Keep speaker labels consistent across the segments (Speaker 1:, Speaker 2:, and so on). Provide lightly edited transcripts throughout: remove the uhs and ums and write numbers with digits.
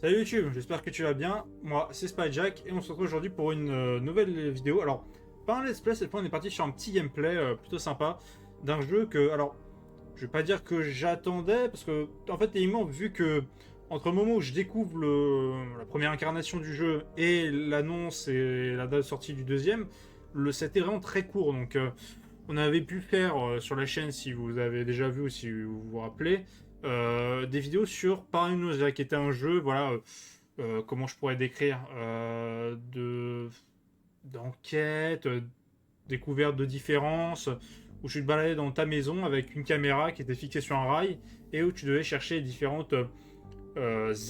Speaker 1: Salut YouTube, j'espère que tu vas bien. Moi, c'est Spyjack et on se retrouve aujourd'hui pour une nouvelle vidéo. Alors, pas un let's play, cette fois on est parti sur un petit gameplay plutôt sympa d'un jeu que, alors, je vais pas dire que j'attendais parce que, en fait, techniquement, vu que entre le moment où je découvre la première incarnation du jeu et l'annonce et la date de sortie du deuxième, c'était vraiment très court. Donc, on avait pu faire sur la chaîne, si vous avez déjà vu ou si vous vous rappelez, des vidéos sur Paranoia, qui était un jeu, voilà, comment je pourrais décrire, d'enquête, découverte de différences, où tu te baladais dans ta maison avec une caméra qui était fixée sur un rail et où tu devais chercher différentes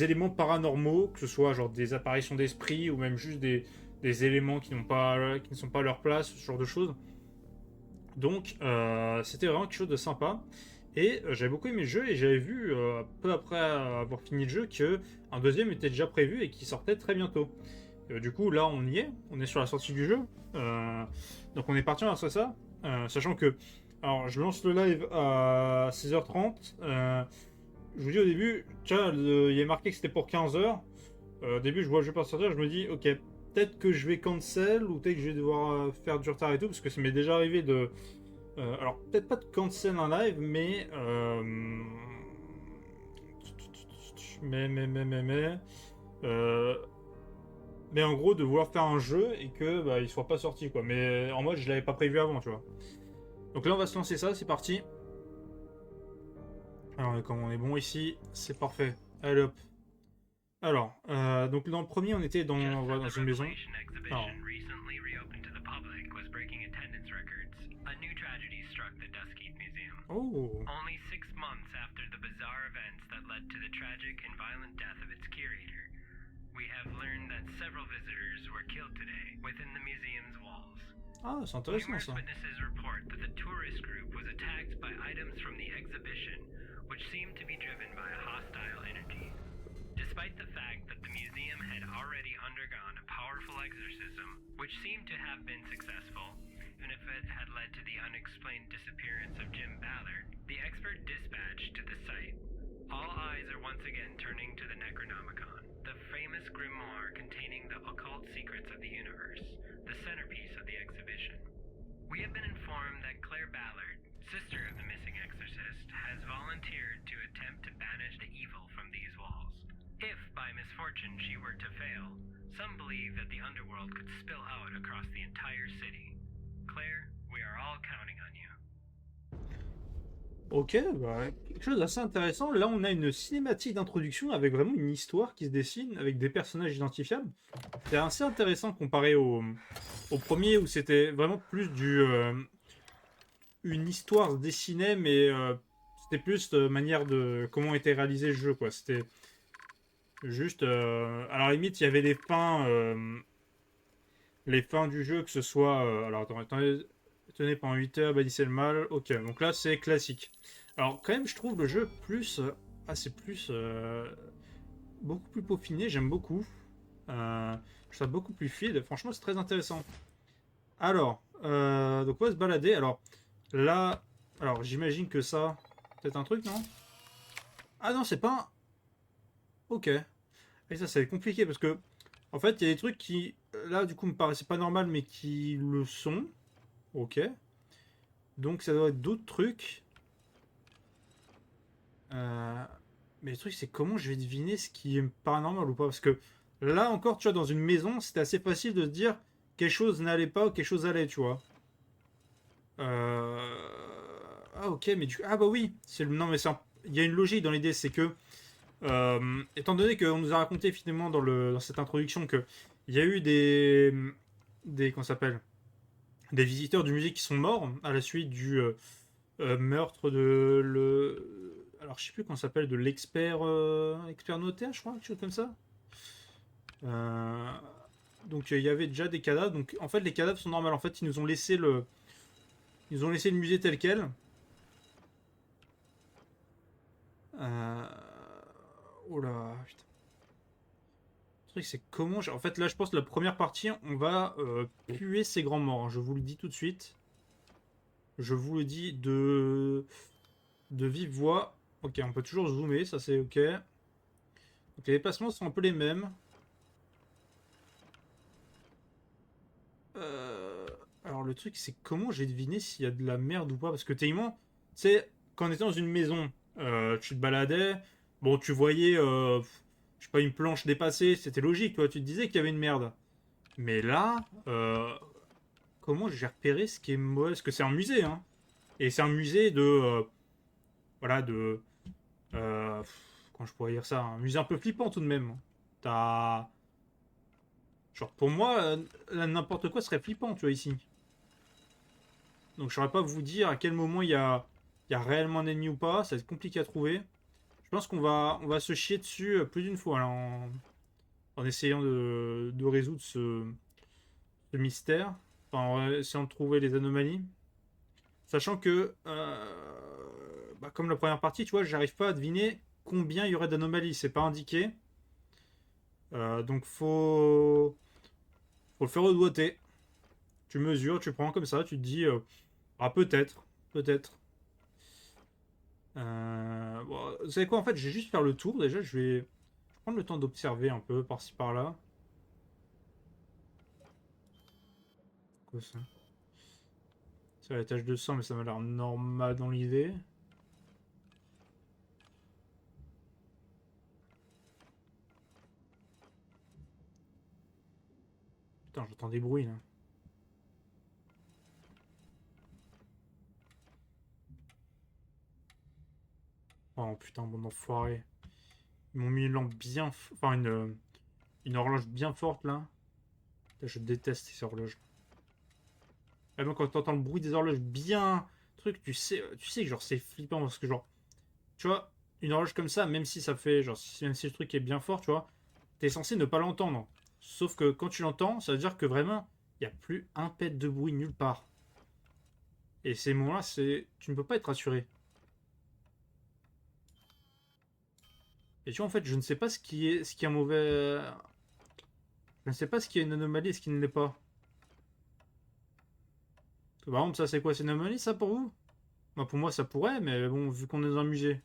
Speaker 1: éléments paranormaux, que ce soit genre des apparitions d'esprit ou même juste des éléments qui ne sont pas à leur place, ce genre de choses. Donc, c'était vraiment quelque chose de sympa. Et j'avais beaucoup aimé le jeu et j'avais vu, peu après avoir fini le jeu, que un deuxième était déjà prévu et qui sortait très bientôt. Du coup, là, on est sur la sortie du jeu. Donc, on est parti sur ça, sachant que, alors, je lance le live à 16h30. Je vous dis au début, tiens, il y a marqué que c'était pour 15h. Au début, je vois le jeu pas sortir, je me dis, ok, peut-être que je vais cancel ou peut-être que je vais devoir faire du retard et tout, parce que ça m'est déjà arrivé de alors, peut-être pas de cancel un live, mais. Mais. euh, mais en gros, de vouloir faire un jeu et que bah, il soit pas sorti, quoi. Mais en mode, je l'avais pas prévu avant, tu vois. Donc là, on va se lancer ça, c'est parti. Alors, comme on est bon ici, c'est parfait. Allez hop. Alors, donc dans le premier, on était voilà, dans une maison. Alors, oh,
Speaker 2: Only 6 months after the bizarre events that led to the tragic and violent death of its curator, we have learned that several visitors were killed today within the museum's walls.
Speaker 1: ah, c'est intéressant
Speaker 2: Numerous
Speaker 1: ça.
Speaker 2: witnesses report that the tourist group was attacked by items from the exhibition, which seemed to be driven by a hostile energy. Despite the fact that the museum had already undergone a powerful exorcism, which seemed to have been successful, even if it had led to the unexplained disappearance of Jim Ballard, the expert dispatched to the site. All eyes are once again turning to the Necronomicon, the famous grimoire containing the occult secrets of the universe, the centerpiece of the exhibition. We have been informed that Claire Ballard, sister of the missing exorcist, has volunteered to attempt to banish the evil from these walls. If, by misfortune, she were to fail, some believe that the underworld could spill out across the entire city. Claire, we are all counting on you.
Speaker 1: Ok, bah, quelque chose d'assez intéressant. Là, on a une cinématique d'introduction avec vraiment une histoire qui se dessine avec des personnages identifiables. C'est assez intéressant comparé au premier où c'était vraiment plus une histoire se dessinait, mais c'était plus de manière de comment était réalisé le jeu, quoi. C'était juste, à la limite, il y avait les fins du jeu, que ce soit, alors attendez, tenez pendant 8 heures, bannissez le mal. Ok, donc là c'est classique. Alors quand même, je trouve le jeu plus, c'est plus beaucoup plus peaufiné. J'aime beaucoup. Je trouve ça beaucoup plus fluide. Franchement, c'est très intéressant. Alors, donc on va se balader. Alors là, alors j'imagine que ça, peut-être un truc, non? Ah non, c'est pas un... Ok. Et ça, c'est compliqué parce que, en fait, il y a des trucs qui, là, du coup, me paraissaient pas normal, mais qui le sont. Ok. Donc ça doit être d'autres trucs. Euh, mais le truc, c'est comment je vais deviner ce qui est paranormal ou pas. Parce que là encore, tu vois, dans une maison, c'était assez facile de se dire quelque chose n'allait pas ou quelque chose allait, tu vois. Euh, Ah ok, mais du... Ah bah oui, non mais il y a une logique dans l'idée, c'est que étant donné qu'on nous a raconté finalement dans cette introduction que il y a eu comment ça s'appelle, des visiteurs du musée qui sont morts à la suite du meurtre de alors je sais plus comment ça s'appelle, de l'expert expert notaire, je crois, quelque chose comme ça. Euh, donc il y avait déjà des cadavres. Donc en fait les cadavres sont normaux. En fait ils nous ont laissé le musée tel quel. Euh, Oh là, putain. Le truc, c'est comment. En fait, là, je pense que la première partie, on va puer ces grands morts, hein. Je vous le dis tout de suite. Je vous le dis de vive voix. Ok, on peut toujours zoomer, ça c'est ok. Donc les déplacements sont un peu les mêmes. Alors le truc c'est comment j'ai deviné s'il y a de la merde ou pas. Parce que techniquement, tu sais, quand on était dans une maison, tu te baladais, bon tu voyais, je sais pas, une planche dépassée, c'était logique, toi, tu te disais qu'il y avait une merde. Mais là, comment j'ai repéré ce qui est mauvais? Parce que c'est un musée, hein. Et c'est un musée de... voilà, de... comment je pourrais dire ça? Un musée un peu flippant tout de même. T'as... Genre pour moi, n'importe quoi serait flippant, tu vois, ici. Donc je saurais pas vous dire à quel moment il y a réellement un ennemi ou pas. Ça va être compliqué à trouver. Je pense on va se chier dessus plus d'une fois là, en essayant de résoudre ce mystère. Enfin, en essayant de trouver les anomalies. Sachant que, bah, comme la première partie, tu vois, j'arrive pas à deviner combien il y aurait d'anomalies. C'est pas indiqué. Donc faut le faire au doigté. Tu mesures, tu prends comme ça, tu te dis, ah peut-être, peut-être. Bon, vous savez quoi, en fait, je vais juste faire le tour. Déjà, je vais prendre le temps d'observer un peu par-ci par-là. Quoi ça? C'est la tache de sang, mais ça m'a l'air normal dans l'idée. Putain, j'entends des bruits là. Oh putain, bon enfoiré. Ils m'ont mis une lampe bien. Enfin, une horloge bien forte là. Putain, je déteste ces horloges. Et même quand t'entends le bruit des horloges bien. Truc, tu sais que genre c'est flippant parce que genre. Tu vois, une horloge comme ça, même si ça fait. Genre, même si le truc est bien fort, tu vois, t'es censé ne pas l'entendre. Sauf que quand tu l'entends, ça veut dire que vraiment, il n'y a plus un pet de bruit nulle part. Et ces moments-là, c'est. Tu ne peux pas être rassuré. Et tu vois, en fait, je ne sais pas ce qui est un mauvais. Je ne sais pas ce qui est une anomalie et ce qui ne l'est pas. Par exemple, ça, c'est quoi? C'est une anomalie, ça, pour vous? Bah, pour moi, ça pourrait, mais bon, vu qu'on est dans un musée.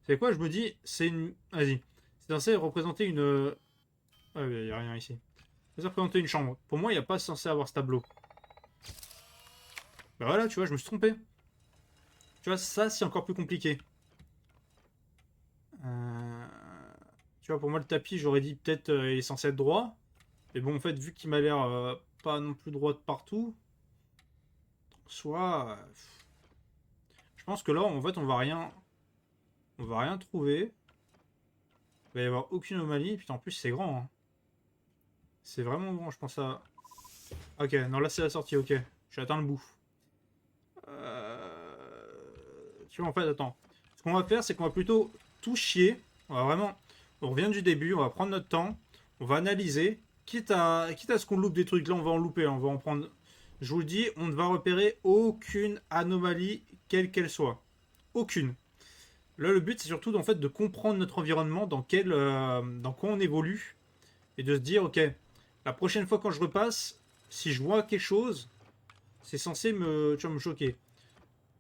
Speaker 1: C'est quoi? Je me dis, c'est une. Vas-y. C'est censé représenter une. Ah, il n'y a rien ici. C'est censé représenter une chambre. Pour moi, il n'y a pas censé avoir ce tableau. Bah voilà, tu vois, je me suis trompé. Tu vois, ça, c'est encore plus compliqué. Euh, Tu vois, pour moi, le tapis, j'aurais dit peut-être il est censé être droit. Mais bon, en fait, vu qu'il m'a l'air pas non plus droit de partout, soit. Je pense que là, en fait, on va rien trouver. Il va y avoir aucune anomalie. Et puis en plus, c'est grand, hein. C'est vraiment grand, je pense à. Ok, non, là, c'est la sortie, ok. J'ai atteint le bout. Tu vois, en fait, attends. Ce qu'on va faire, c'est qu'on va plutôt tout chier. On va vraiment. On revient du début, on va prendre notre temps. On va analyser. Quitte à ce qu'on loupe des trucs, là, on va en louper. On va en prendre. Je vous le dis, on ne va repérer aucune anomalie, quelle qu'elle soit. Aucune. Là, le but, c'est surtout en fait, de comprendre notre environnement, dans quoi on évolue. Et de se dire, ok, la prochaine fois quand je repasse, si je vois quelque chose, c'est censé tu vois, me choquer.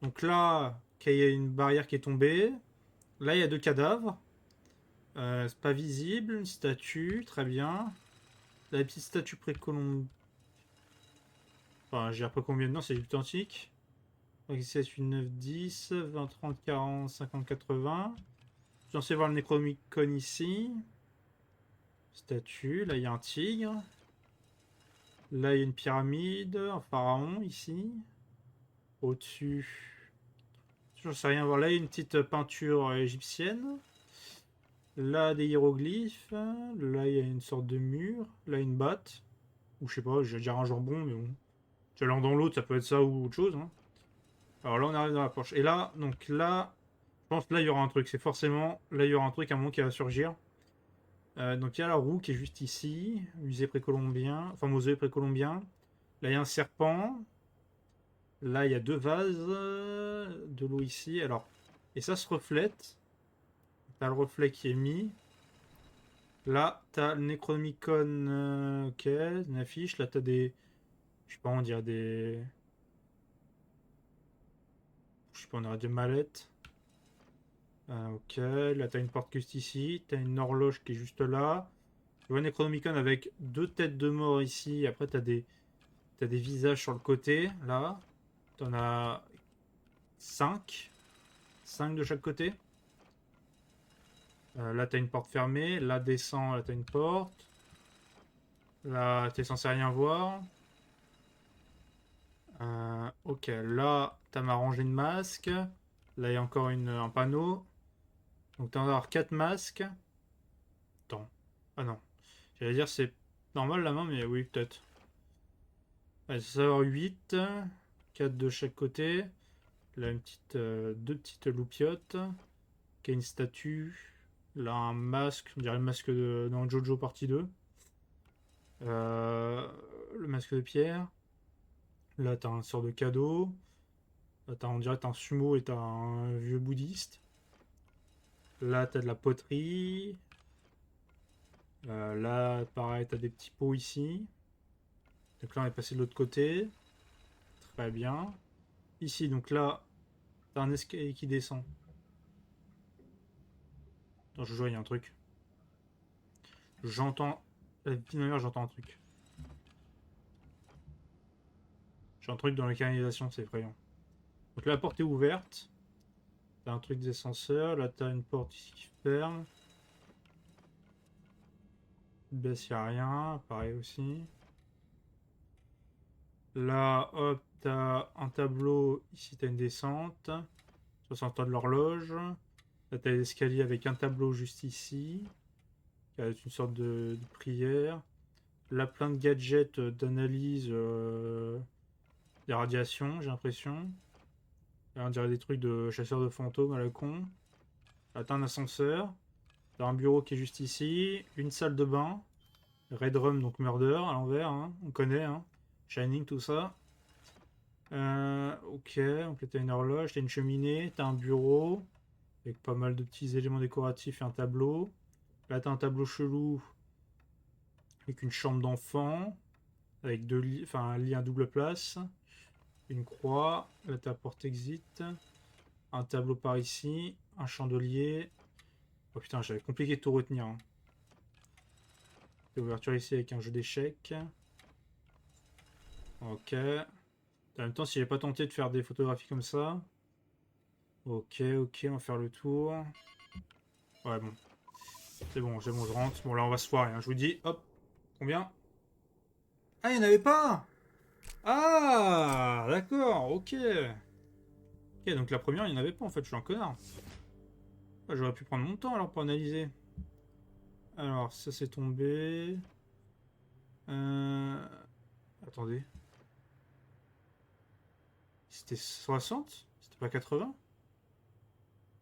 Speaker 1: Donc là, il y a une barrière qui est tombée. Là, il y a deux cadavres. C'est pas visible. Une statue, très bien. La petite statue précolombe. Enfin, j'ai après combien de temps, c'est authentique. Donc ici, c'est une 9, 10, 20, 30, 40, 50, 80. Je suis censé voir le Necronomicon ici. Statue, là il y a un tigre. Là il y a une pyramide, un pharaon ici. Au-dessus, je sais rien voir. Là il y a une petite peinture égyptienne. Là des hiéroglyphes. Là il y a une sorte de mur. Là une batte. Ou je sais pas, j'ai dire un jambon, mais bon. Tu l'as dans l'autre, ça peut être ça ou autre chose, hein. Alors là on arrive dans la poche. Et là, donc là, je pense que là il y aura un truc. C'est forcément, là il y aura un truc à un moment qui va surgir. Donc il y a la roue qui est juste ici. Musée précolombien. Enfin, mausolée précolombien. Là il y a un serpent. Là il y a deux vases. De l'eau ici. Alors, et ça se reflète. T'as le reflet qui est mis. Là, t'as le Necronomicon. Ok, une affiche. Là, t'as des. Je sais pas, on dirait des. Je sais pas, on dirait des mallettes. Ok, là t'as une porte juste ici, t'as une horloge qui est juste là. Tu vois Necronomicon avec 2 têtes de mort ici. Après t'as des visages sur le côté, là. T'en as 5. 5 de chaque côté. Là t'as une porte fermée, là descend, là t'as une porte. Là t'es censé rien voir. Ok, là t'as ma rangée de masques. Là il y a encore un panneau. Donc t'en vas avoir 4 masques. Attends. Ah non. J'allais dire c'est normal la main, mais oui, peut-être. Allez, ça va avoir 8. 4 de chaque côté. Là, deux petites loupiottes. Qui a une statue. Là, un masque. On dirait le masque dans Jojo partie 2. Euh, le masque de pierre. Là, t'as un sort de cadeau. Là, on dirait t'as un sumo et t'as un vieux bouddhiste. Là, t'as de la poterie. Là, pareil, t'as des petits pots ici. Donc là, on est passé de l'autre côté. Très bien. Ici, donc là, t'as un escalier qui descend. Attends, je vois, il y a un truc. J'entends. La vie de ma mère, j'entends un truc. J'ai un truc dans la canalisation, c'est effrayant. Donc là, la porte est ouverte. T'as un truc d'ascenseur. Là, t'as une porte ici qui ferme. Baisse, y a rien. Pareil aussi. Là, hop, t'as un tableau. Ici, t'as une descente. 60 ans de l'horloge. Là, t'as l'escalier avec un tableau juste ici. Qui a une sorte de prière. Là, plein de gadgets d'analyse des radiations, j'ai l'impression. Là, on dirait des trucs de chasseurs de fantômes à la con. Là, t'as un ascenseur. T'as un bureau qui est juste ici. Une salle de bain. Red Rum, donc Murder à l'envers, hein. On connaît, hein. Shining, tout ça. Ok, donc là, t'as une horloge, t'as une cheminée, t'as un bureau. Avec pas mal de petits éléments décoratifs et un tableau. Là, t'as un tableau chelou. Avec une chambre d'enfant. Avec deux lits, enfin un lit à double place. Une croix. Là, t'as porte exit. Un tableau par ici. Un chandelier. Oh putain, j'avais compliqué de tout retenir, hein. Ouverture ici avec un jeu d'échecs. Ok. En même temps, si j'ai pas tenté de faire des photographies comme ça. Ok, ok, on va faire le tour. Ouais, bon. C'est bon, je rentre. Bon, là, on va se foirer, hein. Je vous dis, hop, combien? Ah, il n'y en avait pas! Ah, d'accord, ok. Ok, donc la première, il n'y en avait pas, en fait, je suis un connard. Ah, j'aurais pu prendre mon temps, alors, pour analyser. Alors, ça, c'est tombé. Euh... Attendez. C'était 60? C'était pas 80?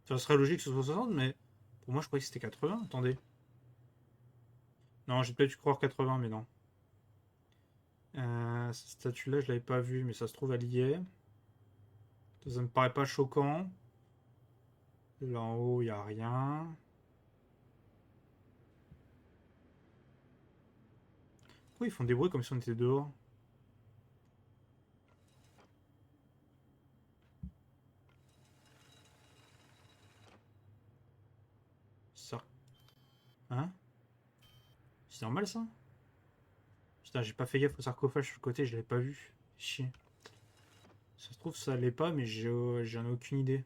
Speaker 1: Ça serait logique que ce soit 60, mais pour moi, je croyais que c'était 80. Attendez. Non, j'ai peut-être dû croire 80, mais non. Cette statue-là, je l'avais pas vue, mais ça se trouve, elle y est. Ça me paraît pas choquant. Là en haut, il n'y a rien. Pourquoi ils font des bruits comme si on était dehors? Ça... Hein? C'est normal, ça? Putain, j'ai pas fait gaffe au sarcophage sur le côté, je l'avais pas vu. Chier. Ça se trouve, ça l'est pas, mais j'en ai aucune idée.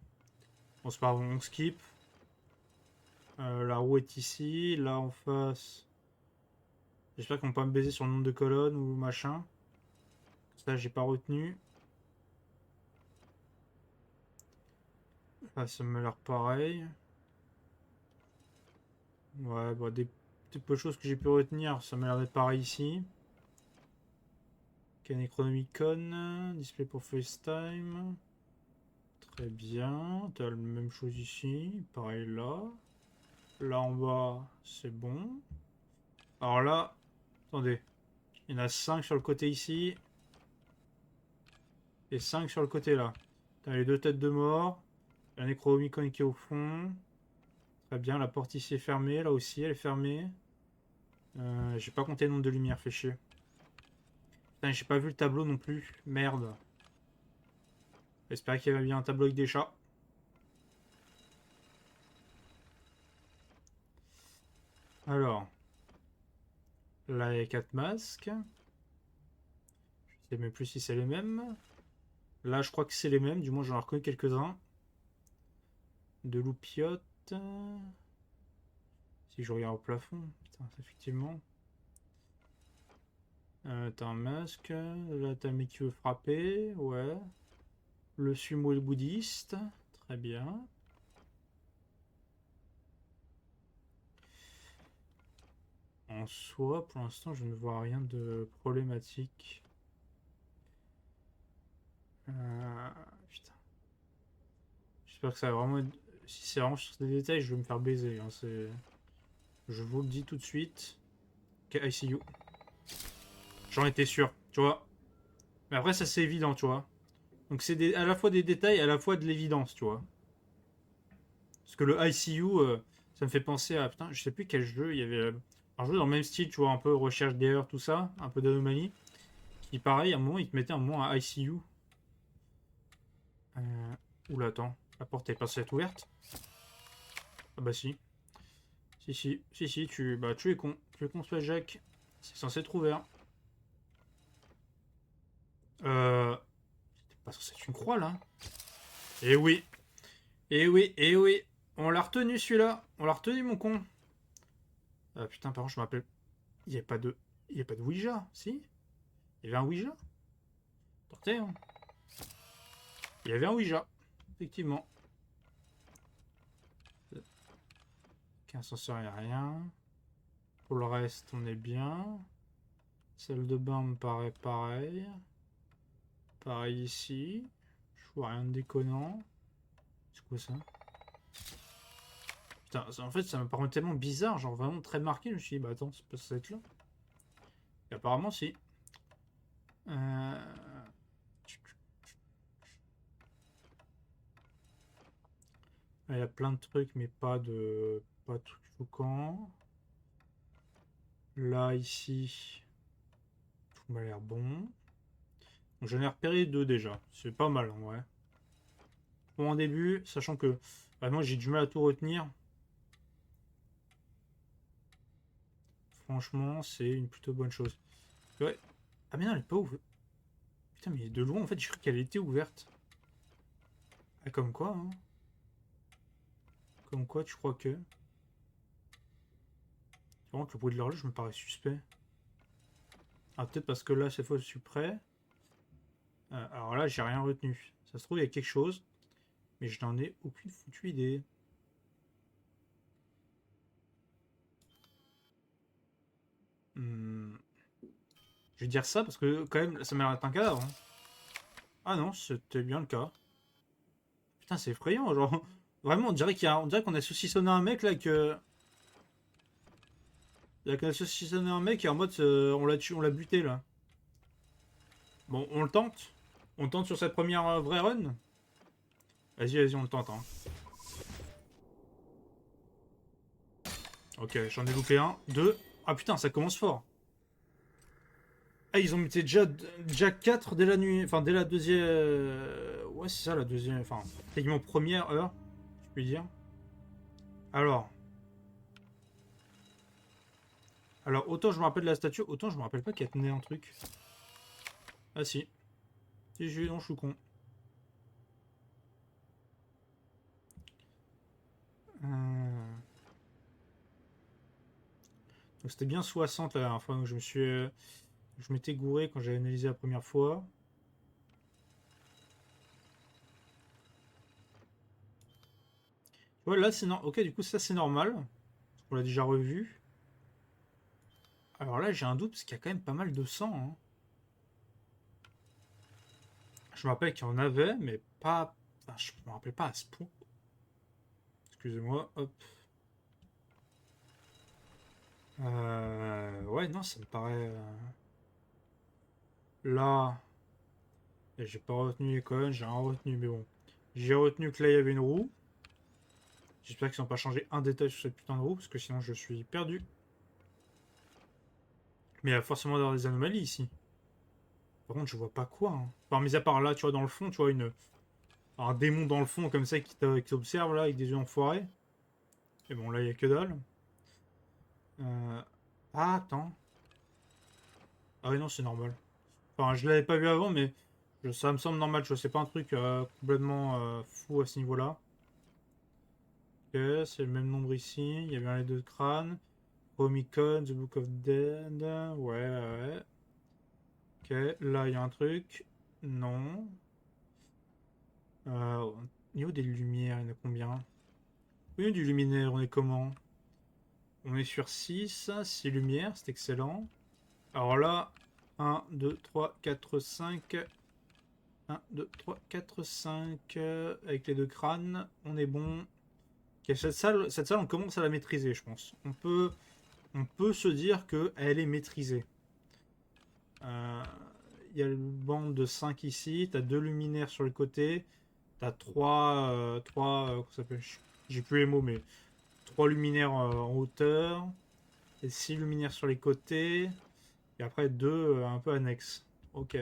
Speaker 1: Bon, c'est pas grave, on skip. La roue est ici. Là, en face... J'espère qu'on va pas me baiser sur le nombre de colonnes ou machin. Ça, j'ai pas retenu. Ah, ça m'a l'air pareil. Ouais, bah, des peu de choses que j'ai pu retenir, ça m'a l'air d'être pareil ici. Ok, Necronomicon, display pour FaceTime. Très bien, t'as la même chose ici, pareil là. Là en bas, c'est bon. Alors là, attendez, il y en a 5 sur le côté ici. Et 5 sur le côté là. T'as les 2 têtes de mort. La Necronomicon qui est au fond. Très bien, la porte ici est fermée, là aussi elle est fermée. J'ai pas compté le nombre de lumières, fait chier. Putain, j'ai pas vu le tableau non plus, merde. J'espère qu'il y avait bien un tableau avec des chats. Alors, là, il y a 4 masques. Je sais même plus si c'est les mêmes. Là, je crois que c'est les mêmes. Du moins, j'en ai reconnu quelques-uns. De loupiote. Si je regarde au plafond. Putain, effectivement. T'as un masque. Là, t'as un mec qui veut frapper. Ouais. Le sumo et le bouddhiste. Très bien. En soi, pour l'instant, je ne vois rien de problématique. Putain. J'espère que ça va vraiment être... Si c'est vraiment sur des détails, je vais me faire baiser. Hein, je vous le dis tout de suite. Ok, I see you. J'en étais sûr, tu vois. Mais après, ça c'est évident, tu vois. Donc c'est à la fois des détails, à la fois de l'évidence, tu vois. Parce que le ICU, ça me fait penser à... Putain, je sais plus quel jeu. Il y avait un jeu dans le même style, tu vois, un peu recherche d'erreurs, tout ça. Un peu d'anomalie. Qui, pareil, à un moment, il te mettait un moment à ICU. Oula, attends. La porte est pas censée être ouverte. Ah bah si. Si, tu es con. Tu es con, ce Jack. C'est censé être ouvert. C'est pas censé être une croix, là. Eh oui. Eh oui, eh oui. On l'a retenu, celui-là. On l'a retenu, mon con. Ah putain, par contre, je m'appelle... Il n'y a pas de... Il n'y a pas de Ouija, si? Il y avait un Ouija? Attendez, hein. Il y avait un Ouija. Effectivement. Qu'un ascenseur, il n'y a rien. Pour le reste, on est bien. Salle de bain me paraît pareil. Pareil ici. Je vois rien de déconnant. C'est quoi ça? Putain, en fait, ça me paraît tellement bizarre, genre vraiment très marqué. Je me suis dit, bah attends, c'est pas ça être là. Et apparemment, si. Euh... Il y a plein de trucs, mais pas de trucs choquants. Là, ici, tout m'a l'air bon. J'en ai repéré 2 déjà. C'est pas mal, en vrai. Pour en début, sachant que vraiment j'ai du mal à tout retenir. Franchement, c'est une plutôt bonne chose. Ouais. Ah mais non, elle est pas ouverte. Putain, mais de loin, en fait, j'ai cru qu'elle était ouverte. Ah, comme quoi, hein. Comme quoi, tu crois que... Vraiment que le bruit de l'horloge me paraît suspect. Ah, peut-être parce que là, cette fois, je suis prêt. Alors là, j'ai rien retenu. Ça se trouve, il y a quelque chose. Mais je n'en ai aucune foutue idée. Hmm. Je vais dire ça parce que, quand même, ça m'a l'air d'être un cadavre. Hein. Ah non, c'était bien le cas. Putain, c'est effrayant, genre... Vraiment, on dirait qu'on a saucissonné un mec, là, que... Il y a qu'on a saucissonné un mec et en mode, on l'a tué, on l'a buté, là. Bon, on le tente. On le tente sur cette première vraie run. Vas-y, on le tente. Hein. Ok, j'en ai loupé un. Deux. Ah putain, ça commence fort. Ah, ils ont mis déjà 4 dès la nuit. Enfin, dès la deuxième. Ouais, c'est ça, la deuxième. Enfin, techniquement première heure, je puis dire. Alors. Alors, autant je me rappelle de la statue, autant je me rappelle pas qu'elle tenait un truc. Ah si. Si, non, je suis con. Donc c'était bien 60 la dernière fois. Donc je m'étais gouré quand j'avais analysé la première fois. Ouais, là c'est normal. Ok, du coup ça c'est normal. On l'a déjà revu. Alors là j'ai un doute parce qu'il y a quand même pas mal de sang. Hein. Je me rappelle qu'il y en avait, mais pas. Enfin, je me rappelle pas à ce point. Excusez-moi, hop. Ouais, non, ça me paraît. Là, j'ai pas retenu les colonnes, j'ai rien retenu, mais bon. J'ai retenu que là il y avait une roue. J'espère qu'ils n'ont pas changé un détail sur cette putain de roue, parce que sinon je suis perdu. Mais il y a forcément d'avoir des anomalies ici. Par contre, je vois pas quoi. Hein. Enfin, mis à part là, tu vois, dans le fond, tu vois, un démon dans le fond comme ça qui t'observe là avec des yeux enfoirés. Et bon, là, il y a que dalle. Ah, attends. Ah oui, non, c'est normal. Enfin, je l'avais pas vu avant, mais ça me semble normal. Tu vois, c'est pas un truc complètement fou à ce niveau-là. Ok, c'est le même nombre ici. Il y a bien les deux crânes. Omicron, The Book of Dead. Ouais, ouais. Ok, là, il y a un truc. Non. Au niveau des lumières, il y en a combien? Oui, du luminaire, on est comment? On est sur 6 lumières, c'est excellent. Alors là, 1, 2, 3, 4, 5. 1, 2, 3, 4, 5. Avec les deux crânes, on est bon. Ok, cette salle, on commence à la maîtriser, je pense. On peut se dire qu'elle est maîtrisée. Il y a le banc de 5 ici. T'as 2 luminaires sur le côté. T'as 3. Comment ça s'appelle? J'ai plus les mots, mais 3 luminaires en hauteur. Et 6 luminaires sur les côtés. Et après 2 un peu annexes. Ok.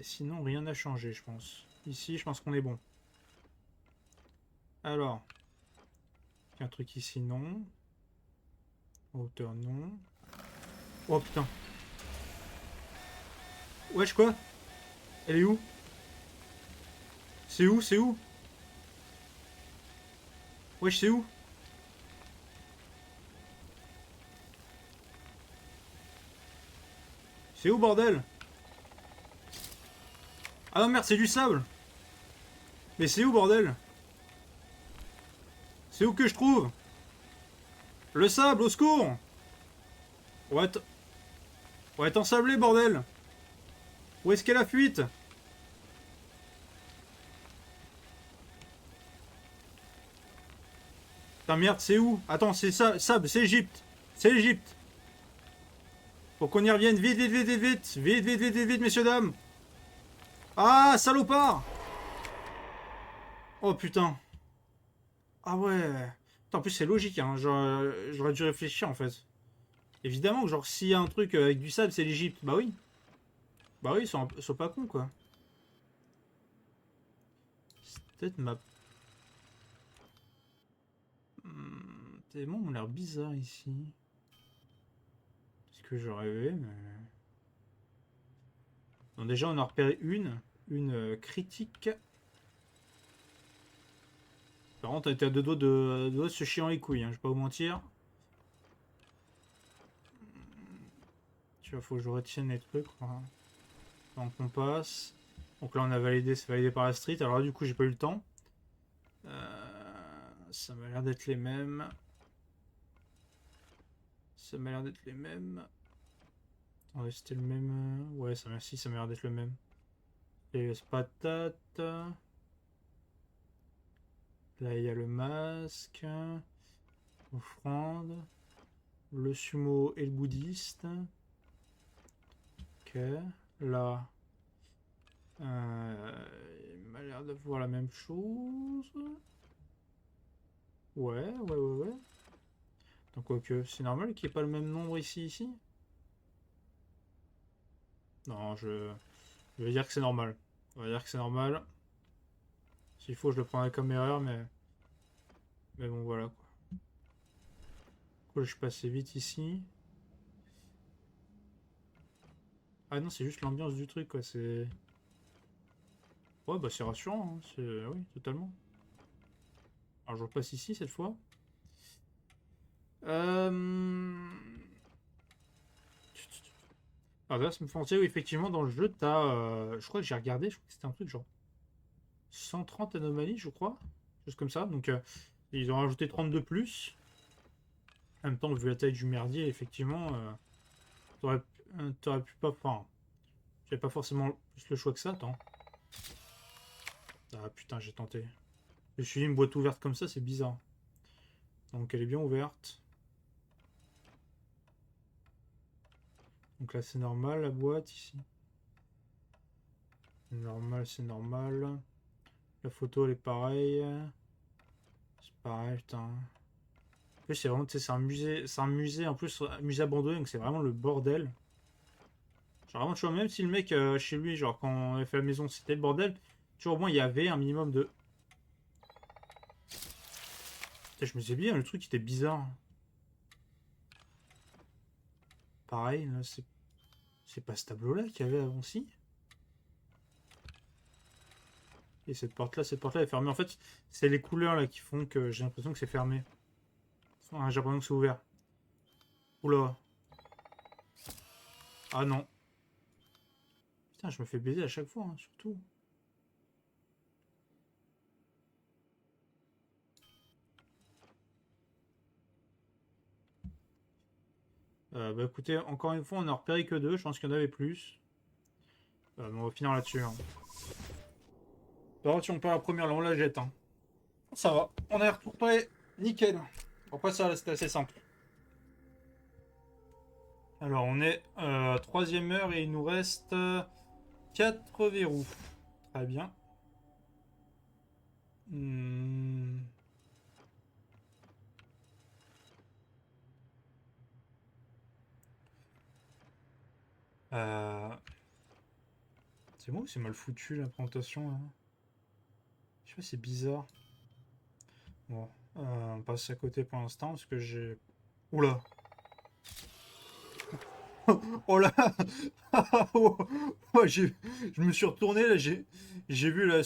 Speaker 1: Sinon, rien n'a changé, je pense. Ici, je pense qu'on est bon. Alors, il y a un truc ici, non. Hauteur, non. Oh putain. Wesh, quoi? Elle est où? C'est où? C'est où? Wesh, c'est où? C'est où, bordel? Ah non, merde, c'est du sable! Mais c'est où, bordel? C'est où que je trouve? Le sable, au secours! On va être ensablé, bordel! Où est-ce qu'est la fuite? Putain, merde, c'est où? Attends, c'est ça, sable, c'est Égypte! C'est l'Égypte! Faut qu'on y revienne vite, vite, vite, vite, vite! Vite, vite, vite, vite, vite, messieurs, dames! Ah, salopard! Oh putain! Ah ouais! Putain, en plus, c'est logique, hein. J'aurais dû réfléchir en fait. Évidemment que, genre, s'il y a un truc avec du sable, c'est l'Égypte. Bah oui. Bah oui, ils sont pas cons, quoi. C'est peut-être ma. Tellement ont l'air bizarre ici. C'est ce que je rêvais, mais. Donc, déjà, on a repéré une critique. Par contre, on était à deux doigts de se chier en les couilles, hein, je vais pas vous mentir. Tu vois, faut que je retienne les trucs, quoi. Donc, on passe. Donc là, on a validé, c'est validé par la street. Alors là, du coup, j'ai pas eu le temps. Ça m'a l'air d'être les mêmes. Ça m'a l'air d'être les mêmes. Attendez, c'était le même. Ouais, ça merci, ça m'a l'air d'être le même. Les patates. Là, il y a le masque. Offrande. Le sumo et le bouddhiste. Ok. Là. Il m'a l'air d'avoir la même chose. Ouais, ouais, ouais, ouais. Donc, quoique, c'est normal qu'il n'y ait pas le même nombre ici. Non, je vais dire que c'est normal. On va dire que c'est normal. S'il faut, je le prendrai comme erreur, mais bon, voilà quoi. Du coup, je suis passé vite ici. Ah non, c'est juste l'ambiance du truc, quoi. C'est. Ouais, bah c'est rassurant, hein. Oui, totalement. Alors, je repasse ici cette fois. Euh... Alors, là, ça me fait penser, oui, effectivement, dans le jeu, t'as. Je crois que j'ai regardé, je crois que c'était un truc genre 130 anomalies, je crois. Chose comme ça. Donc, ils ont rajouté 30 de plus. En même temps, vu la taille du merdier, effectivement, t'aurais t'aurais pu pas. Enfin, j'avais pas forcément plus le choix que ça, attends. Ah putain, j'ai tenté. Je suis une boîte ouverte comme ça, c'est bizarre. Donc elle est bien ouverte. Donc là c'est normal la boîte ici. Normal, c'est normal. La photo elle est pareille. C'est pareil, putain. En plus c'est vraiment, tu sais, c'est un musée en plus, un musée abandonné, donc c'est vraiment le bordel. Genre vraiment, tu vois, même si le mec chez lui, genre quand on avait fait la maison, c'était le bordel, tu vois, au moins il y avait un minimum de. Putain, je me disais bien, le truc était bizarre. Pareil, là, c'est pas ce tableau-là qu'il y avait avant, si. Et cette porte-là est fermée. En fait, c'est les couleurs là qui font que j'ai l'impression que c'est fermé. Ah, j'ai l'impression que c'est ouvert. Oula. Ah non. Putain, je me fais baiser à chaque fois, hein, surtout. Bah écoutez, encore une fois, on a repéré que deux. Je pense qu'il y en avait plus. Mais on va finir là-dessus. Hein. Alors, si on perd la première, là, on la jette. Hein. Ça va. On est retourné. Nickel. Après ça, c'était assez simple. Alors, on est troisième heure et il nous reste 4 verrous. Très bien. Hmm. C'est moi ou c'est mal foutu la présentation là? Je sais pas, c'est bizarre. Bon, on passe à côté pour l'instant parce que j'ai. Oula! Oh là! Oh, oh, je me suis retourné là, j'ai vu là.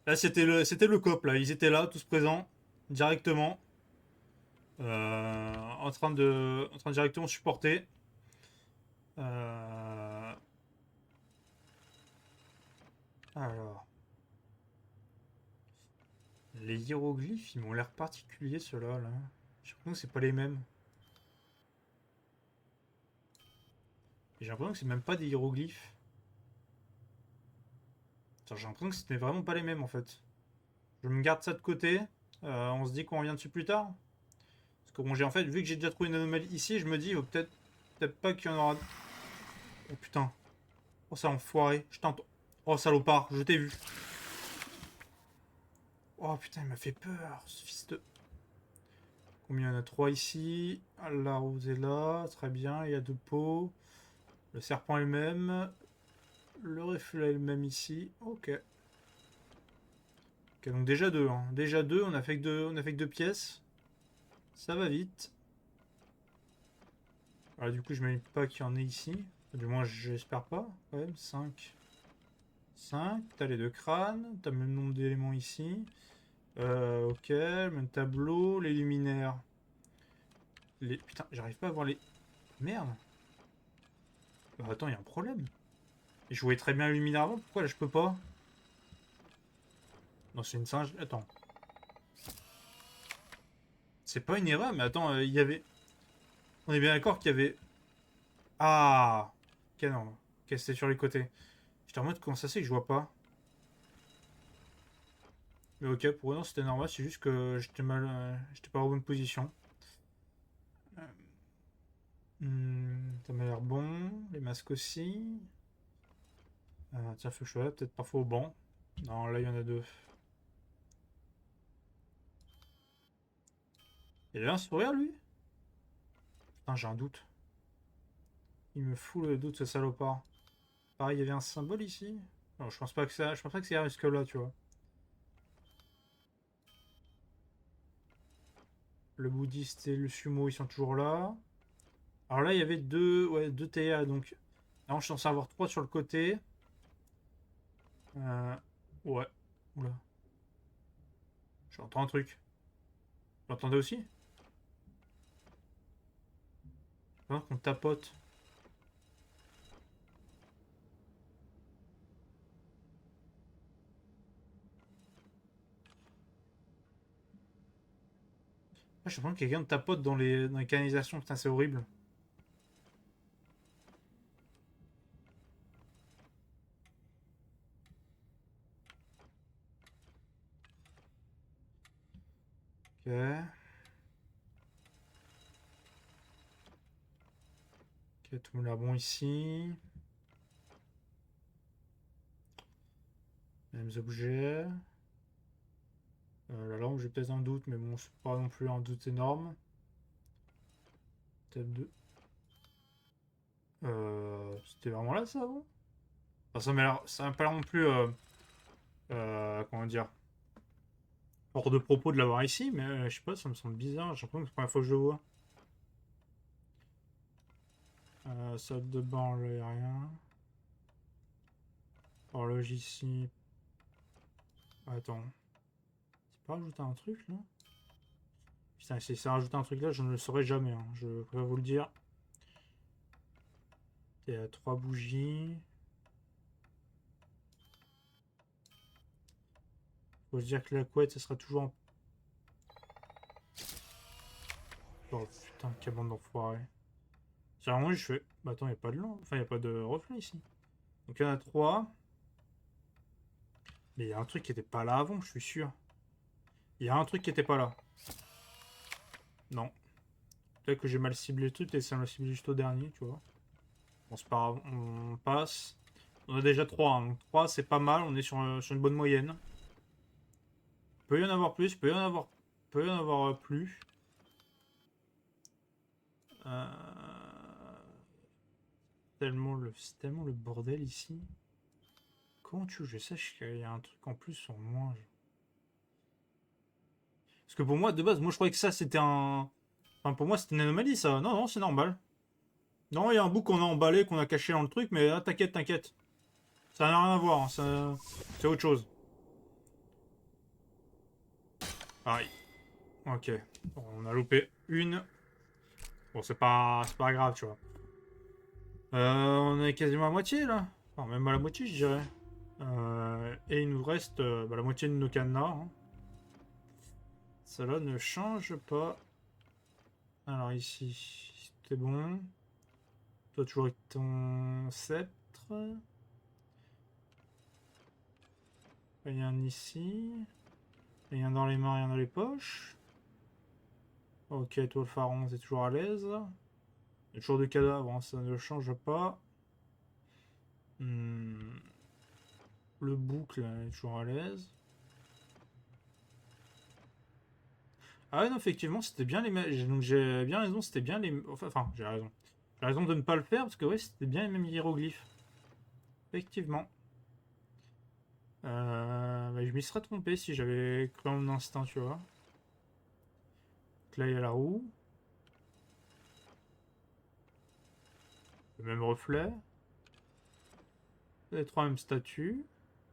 Speaker 1: Là c'était le COP là, ils étaient là, tous présents, directement. En train de directement supporter. Euh, alors. Les hiéroglyphes, ils m'ont l'air particuliers ceux-là là. J'ai l'impression que c'est pas les mêmes. J'ai l'impression que c'est même pas des hiéroglyphes. J'ai l'impression que c'était vraiment pas les mêmes en fait. Je me garde ça de côté. On se dit qu'on revient dessus plus tard. Parce que bon, j'ai en fait, vu que j'ai déjà trouvé une anomalie ici, je me dis, peut-être pas qu'il y en aura. Oh putain. Oh ça enfoiré. Je tente. Oh salopard, je t'ai vu. Oh putain, il m'a fait peur, ce fils de. Combien il y en a? 3 ici. La rose est là. Très bien, il y a 2 pots. Le serpent est le même. Le reflet est le même ici. Ok. Ok, donc déjà deux. Hein. Déjà deux, on a fait que deux, on a fait que deux pièces. Ça va vite. Alors du coup, je m'imagine pas qu'il y en ait ici. Du moins, j'espère pas. Quand même, 5. 5. T'as les deux crânes. T'as le même nombre d'éléments ici. Ok, le même tableau. Les luminaires. Les... Putain, j'arrive pas à voir les... Merde. Attends, il y a un problème. Je voyais très bien les luminaires avant. Pourquoi là, je peux pas? Non, c'est une singe. Attends. C'est pas une erreur, mais attends, il y avait... On est bien d'accord qu'il y avait... Ah! Ok, non. Ok, c'était sur les côtés. J'étais en mode, comment ça c'est que je vois pas? Mais ok, pour eux, non, c'était normal, c'est juste que j'étais mal... j'étais pas en bonne position. Ça m'a l'air bon. Les masques aussi. Tiens, faut que je sois là, peut-être parfois au banc. Non, là, il y en a deux. Il avait un sourire, lui? Putain, j'ai un doute. Il me fout le doute, ce salopard. Pareil, il y avait un symbole ici. Non, je pense pas que ça... Je pense pas que c'est jusque là, tu vois. Le bouddhiste et le sumo, ils sont toujours là. Alors là, il y avait deux, ouais, deux TA, donc... Non, je suis censé avoir trois sur le côté. Euh, ouais. Oula. J'entends un truc. Vous l'entendez aussi? Pendant qu'on tapote. Ah, je pense que quelqu'un tapote dans les canalisations. Putain, c'est horrible. Ok. Ok, tout le monde est bon ici. Mêmes objets. La lampe, j'ai peut-être un doute, mais bon, c'est pas non plus un doute énorme. Peut-être deux. C'était vraiment là, ça, avant? Enfin, ça m'a pas l'air non plus... comment dire? hors de propos de l'avoir ici, mais je sais pas, ça me semble bizarre. J'ai l'impression que c'est la première fois que je le vois. Salle de bain, là, y a rien. Horloge ici. Attends. C'est pas rajouter un truc là? Putain, si c'est rajouter un truc là, je ne le saurais jamais. Hein. Je préfère vous le dire. Il y a 3 bougies. Faut se dire que la couette, ça sera toujours en... Oh putain, quelle bande d'enfoirés. C'est vraiment, je fais... Bah attends, il n'y a pas de lampe. Enfin, il n'y a pas de reflet ici. Donc il y en a 3. Mais il y a un truc qui était pas là avant, je suis sûr. Il y a un truc qui était pas là. Non. Peut-être que j'ai mal ciblé le truc et ça m'a ciblé juste au dernier, tu vois. Bon, c'est pas grave, on passe. On a déjà 3, hein. Donc 3 c'est pas mal, on est sur une bonne moyenne. Peut y en avoir plus, peut y en avoir plus. Euh... C'est tellement le bordel ici. Comment tu veux que je sache qu'il y a un truc en plus sur moi? Parce que pour moi, de base, moi je croyais que ça c'était un... Enfin pour moi c'était une anomalie ça. Non, non, c'est normal. Non, il y a un bout qu'on a emballé, qu'on a caché dans le truc, mais ah, t'inquiète, t'inquiète. Ça n'a rien à voir, hein, c'est autre chose. Aïe. Ok. Bon, on a loupé une. Bon, c'est pas grave, tu vois. On est quasiment à moitié là. Enfin, même à la moitié, je dirais. Et il nous reste bah, la moitié de nos cadenas. Hein. Cela ne change pas. Alors ici, c'est bon. Toi, toujours avec ton sceptre. Rien ici. Rien dans les mains, rien dans les poches. Ok, toi, le pharaon, c'est toujours à l'aise. Il y a toujours des cadavres, hein, ça ne change pas. Hmm. Le boucle est toujours à l'aise. Ah ouais, non, effectivement, c'était bien les... Donc j'ai bien raison, c'était bien les... Enfin, j'ai raison. J'ai raison de ne pas le faire, parce que ouais, c'était bien les mêmes hiéroglyphes. Effectivement. Bah, je m'y serais trompé si j'avais cru en mon instinct, tu vois. Donc là, il y a la roue. Le même reflet. Les 3 mêmes statues.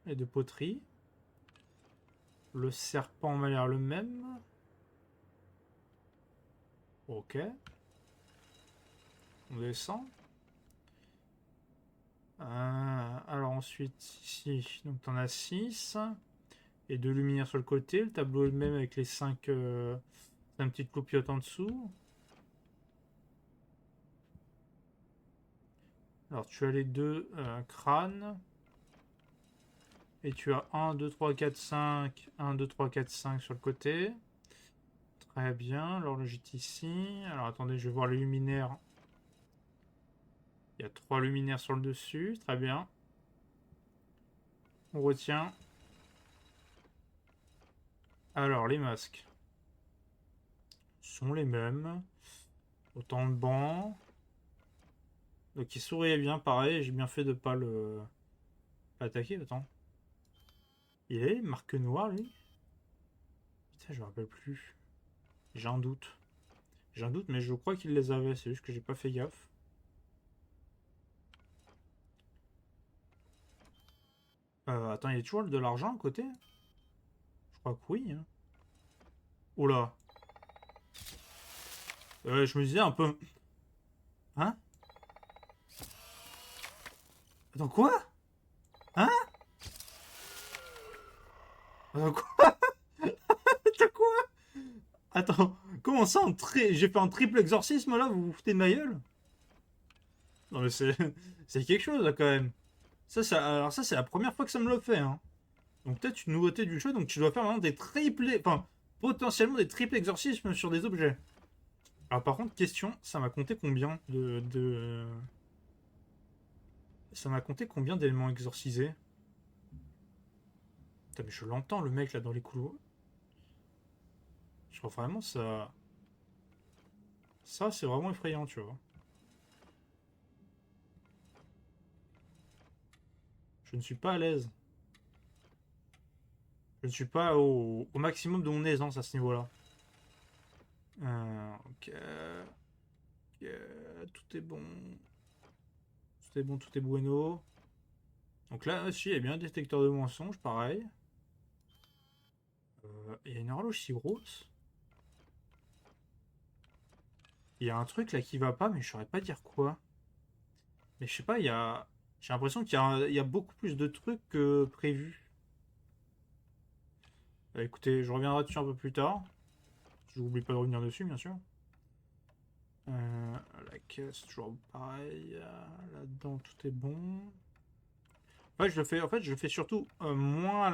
Speaker 1: Les 2 poteries. Le serpent m'a l'air le même. Ok. On descend. Alors ensuite, ici, donc t'en as 6. Et 2 luminaires sur le côté. Le tableau est le même avec les 5 petites cloupiottes en dessous. Alors tu as les 2 crânes. Et tu as 1, 2, 3, 4, 5. 1, 2, 3, 4, 5 sur le côté. Très bien. L'horloge est ici. Alors attendez, je vais voir les luminaires. Il y a 3 luminaires sur le dessus. Très bien. On retient. Alors, les masques sont les mêmes. Autant de bancs. Donc, il souriait bien, pareil. J'ai bien fait de pas le pas attaquer. Attends. Il est marque noire, lui? Putain, je me rappelle plus. J'ai un doute. J'ai un doute, mais je crois qu'il les avait. C'est juste que j'ai pas fait gaffe. Attends, il y a toujours de l'argent à côté? Je crois que oui. Hein. Oula. Je me disais un peu... Hein? Attends, quoi? Hein? Attends, quoi? Attends, quoi? Attends, comment ça, j'ai fait un triple exorcisme, là? Vous vous foutez de ma gueule? Non, mais c'est... c'est quelque chose, là, quand même. Alors ça, c'est la première fois que ça me le fait, hein. Donc peut-être une nouveauté du jeu, donc tu dois faire vraiment des triplés... Enfin, potentiellement des triples exorcismes sur des objets. Alors par contre, question, ça m'a compté combien Ça m'a compté combien d'éléments exorcisés? Putain, mais je l'entends, le mec, là, dans les couloirs. Je crois vraiment ça... Ça, c'est vraiment effrayant, tu vois. Je ne suis pas à l'aise. Je ne suis pas au maximum de mon aisance à ce niveau-là. Ok. Ok, tout est bon. Tout est bon, tout est bueno. Donc là, aussi, il y a bien un détecteur de mensonges, pareil. Il y a une horloge si grosse. Il y a un truc là qui va pas, mais je saurais pas dire quoi. Mais je sais pas, il y a. J'ai l'impression il y a beaucoup plus de trucs que prévu. Écoutez, je reviendrai dessus un peu plus tard. Je n'oublie pas de revenir dessus, bien sûr. La caisse, toujours pareil. Là-dedans, tout est bon. Ouais, en fait, je le fais surtout moins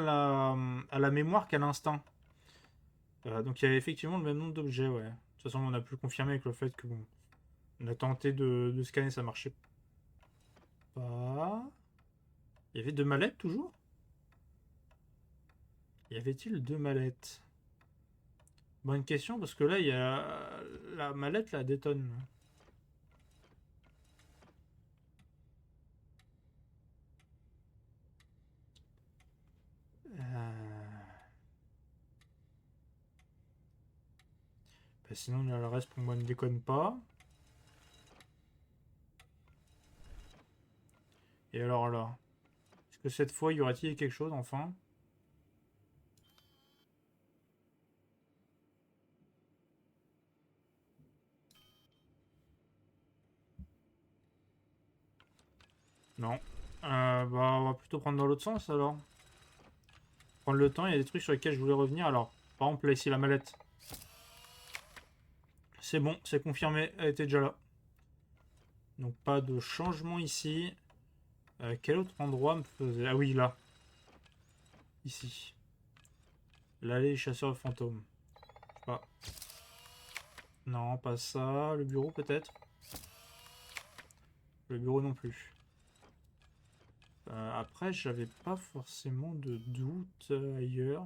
Speaker 1: à la mémoire qu'à l'instinct. Donc il y a effectivement le même nombre d'objets, ouais. De toute façon, on a pu confirmer avec le fait que bon, on a tenté de scanner, ça marchait pas. Il y avait deux mallettes toujours? Y avait-il deux mallettes? Bonne question, parce que là, il y a la mallette, là, détonne. Bah, sinon, le reste, pour moi, ne déconne pas. Et alors là, est-ce que cette fois, y aura-t-il quelque chose, enfin? Non. Bah, on va plutôt prendre dans l'autre sens, alors. Prendre le temps, il y a des trucs sur lesquels je voulais revenir. Alors, par exemple, là, ici, la mallette. C'est bon, c'est confirmé, elle était déjà là. Donc, pas de changement ici. Quel autre endroit me faisait... Ah oui, là. Ici. L'allée des chasseurs de fantômes. Je sais pas. Non, pas ça. Le bureau, peut-être. Le bureau non plus. Après, j'avais pas forcément de doute ailleurs.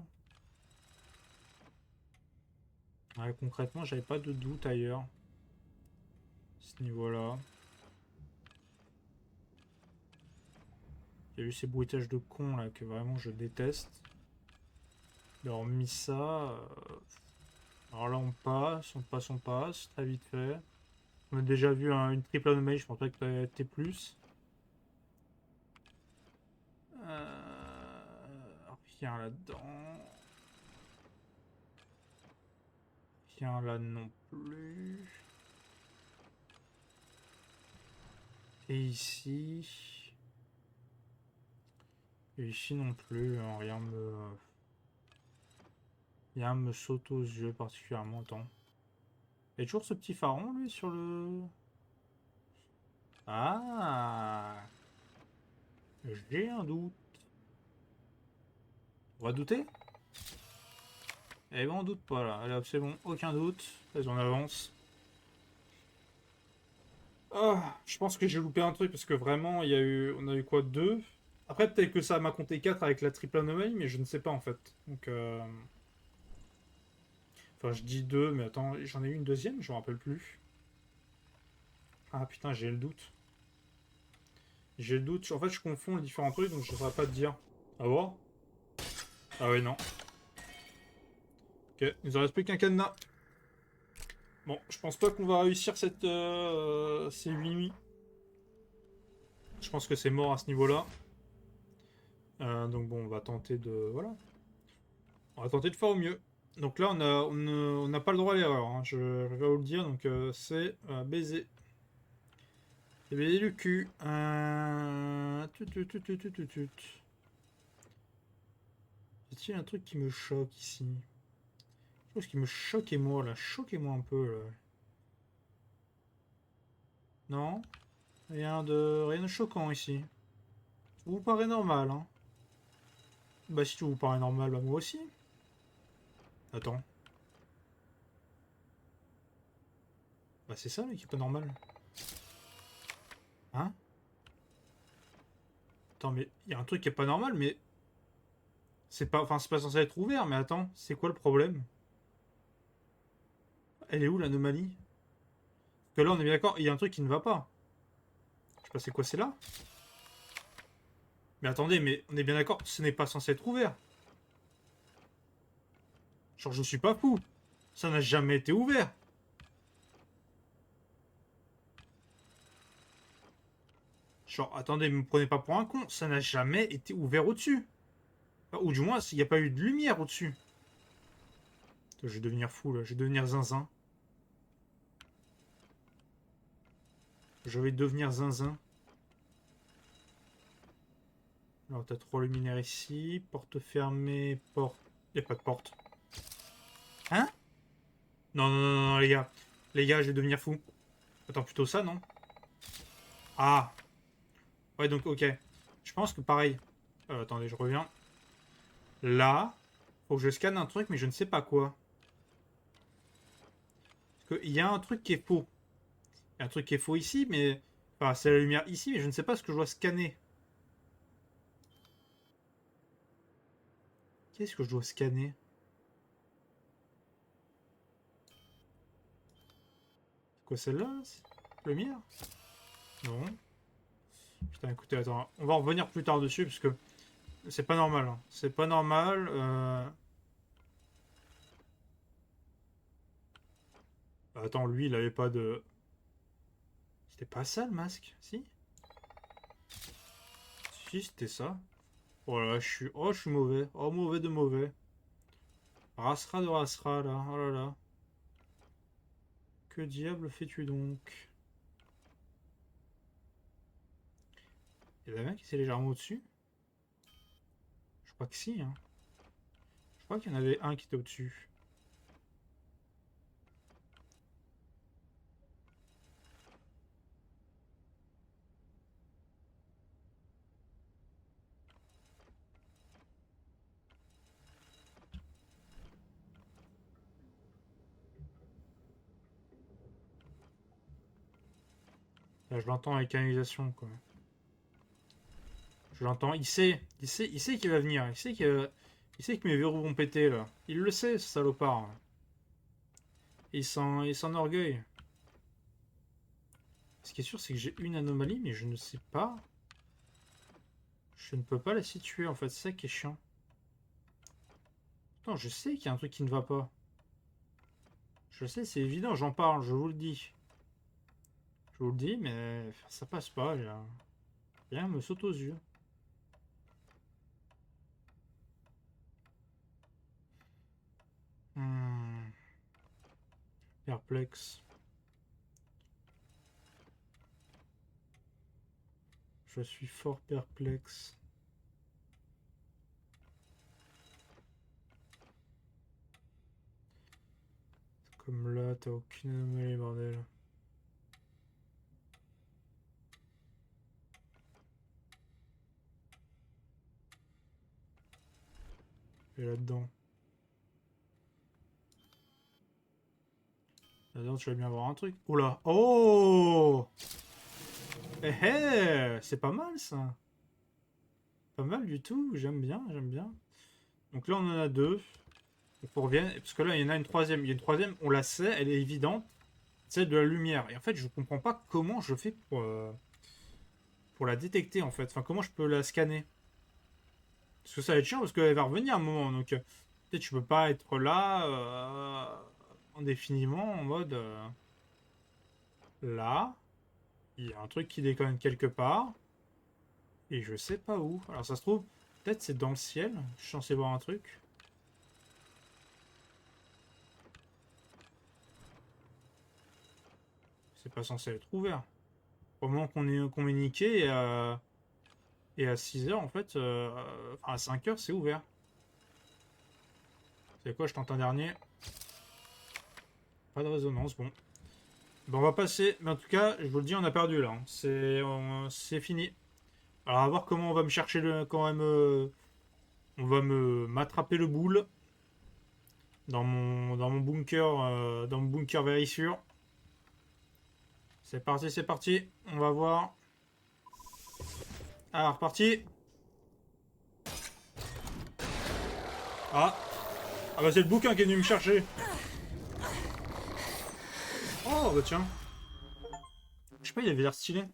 Speaker 1: Ouais, concrètement, j'avais pas de doute ailleurs. À ce niveau-là. Il y a eu ces bruitages de cons là que vraiment je déteste. Alors, mis ça. Alors là, on passe, très vite fait. On a déjà vu une triple anomalie, je pense pas que t'aies plus. Rien là-dedans. Rien là non plus. Et ici. Et ici non plus, hein, rien me saute aux yeux particulièrement. Tant. Il y a toujours ce petit pharaon lui sur le. Ah, j'ai un doute. On va douter? Eh ben on doute pas là. Allez hop, c'est bon, aucun doute. Vas-y, on avance. Ah, je pense que j'ai loupé un truc parce que vraiment, on a eu quoi, deux? Après, peut-être que ça m'a compté 4 avec la triple anomalie, mais je ne sais pas en fait. Donc, enfin, je dis deux, mais attends, j'en ai eu une deuxième, je me rappelle plus. Ah putain, j'ai le doute. J'ai le doute. En fait, je confonds les différents trucs, donc je ne saurais pas te dire. À voir. Ah ouais, non. Ok, il nous en reste plus qu'un cadenas. Bon, je pense pas qu'on va réussir ces 8 nuits. Je pense que c'est mort à ce niveau-là. Donc bon, on va tenter de... Voilà. On va tenter de faire au mieux. Donc là, on n'a pas le droit à l'erreur, hein, je vais vous le dire. Donc c'est baiser. C'est baiser du cul. Y a un truc qui me choque ici? Quelque chose qui me choque et moi là. Choquez-moi un peu là. Non? Rien de choquant ici. Ça vous paraît normal, hein? Bah si tout vous paraît normal, bah moi aussi. Attends. Bah c'est ça là qui est pas normal. Hein? Attends, mais il y a un truc qui est pas normal, mais c'est pas censé être ouvert. Mais attends, c'est quoi le problème? Elle est où l'anomalie? Parce que là, on est bien d'accord, il y a un truc qui ne va pas. Je sais pas c'est quoi, c'est là? Mais attendez, mais on est bien d'accord, ce n'est pas censé être ouvert. Genre, je suis pas fou. Ça n'a jamais été ouvert. Genre, attendez, me prenez pas pour un con. Ça n'a jamais été ouvert au-dessus. Enfin, ou du moins, il n'y a pas eu de lumière au-dessus. Je vais devenir fou, là. Je vais devenir zinzin. Je vais devenir zinzin. Alors, t'as 3 luminaires ici. Porte fermée, porte... Il n'y a pas de porte. Hein? Non, non, non, non, les gars. Les gars, je vais devenir fou. Attends, plutôt ça, non? Ah. Ouais, donc, ok. Je pense que pareil. Attendez, je reviens. Là, faut que je scanne un truc, mais je ne sais pas quoi. Parce qu'il y a un truc qui est faux. Il y a un truc qui est faux ici, mais... Enfin, c'est la lumière ici, mais je ne sais pas ce que je dois scanner. Qu'est-ce que je dois scanner? C'est quoi celle-là? Lumière? Non. Putain, écoutez, attends. On va revenir plus tard dessus, parce que... C'est pas normal. Hein. C'est pas normal. Attends, lui, il avait pas de... C'était pas ça, le masque? Si? Si, c'était ça. Oh là là, je suis... Oh, je suis mauvais. Oh, mauvais de mauvais. Rasera de rasera, là. Oh là là. Que diable fais-tu donc? Il y en a un qui s'est légèrement au-dessus? Je crois que si, hein. Je crois qu'il y en avait un qui était au-dessus. Là, je l'entends avec canalisation, quoi. Je l'entends. Il sait qu'il va venir. Il sait que mes verrous vont péter, là. Il le sait, ce salopard. Il s'enorgueille. Ce qui est sûr, c'est que j'ai une anomalie, mais je ne sais pas. Je ne peux pas la situer, en fait. C'est ça qui est chiant. Attends, je sais qu'il y a un truc qui ne va pas. Je sais, c'est évident, j'en parle, je vous le dis. Je vous le dis, mais ça passe pas, là. Rien me saute aux yeux. Hmm. Perplexe. Je suis fort perplexe. Comme là, t'as aucune anomalie, bordel. Et là-dedans. Là-dedans, tu vas bien voir un truc. Oh là. Oh! Eh eh! C'est pas mal, ça. Pas mal du tout. J'aime bien, j'aime bien. Donc là, on en a deux. Il faut revenir. Parce que là, il y en a une troisième. Il y a une troisième, on la sait, elle est évidente. C'est de la lumière. Et en fait, je comprends pas comment je fais pour la détecter, en fait. Enfin, comment je peux la scanner. Parce que ça va être chiant, parce qu'elle va revenir un moment. Donc, peut-être je peux pas être là indéfiniment en mode... là, il y a un truc qui déconne quelque part. Et je sais pas où. Alors, ça se trouve, peut-être c'est dans le ciel. Je suis censé voir un truc. C'est pas censé être ouvert. Au moment qu'on est niqué et à 6 heures, en fait, enfin à 5 heures, c'est ouvert. C'est quoi, je tente un dernier. Pas de résonance, bon. Bon, on va passer. Mais en tout cas, je vous le dis, on a perdu là. Hein. C'est fini. Alors, à voir comment on va me chercher le. Quand même. On va m'attraper le boule. Dans mon bunker very sûr. C'est parti, c'est parti. On va voir. Ah, reparti. Ah. Ah bah c'est le bouquin qui est venu me chercher. Oh bah tiens. Je sais pas, il avait l'air stylé.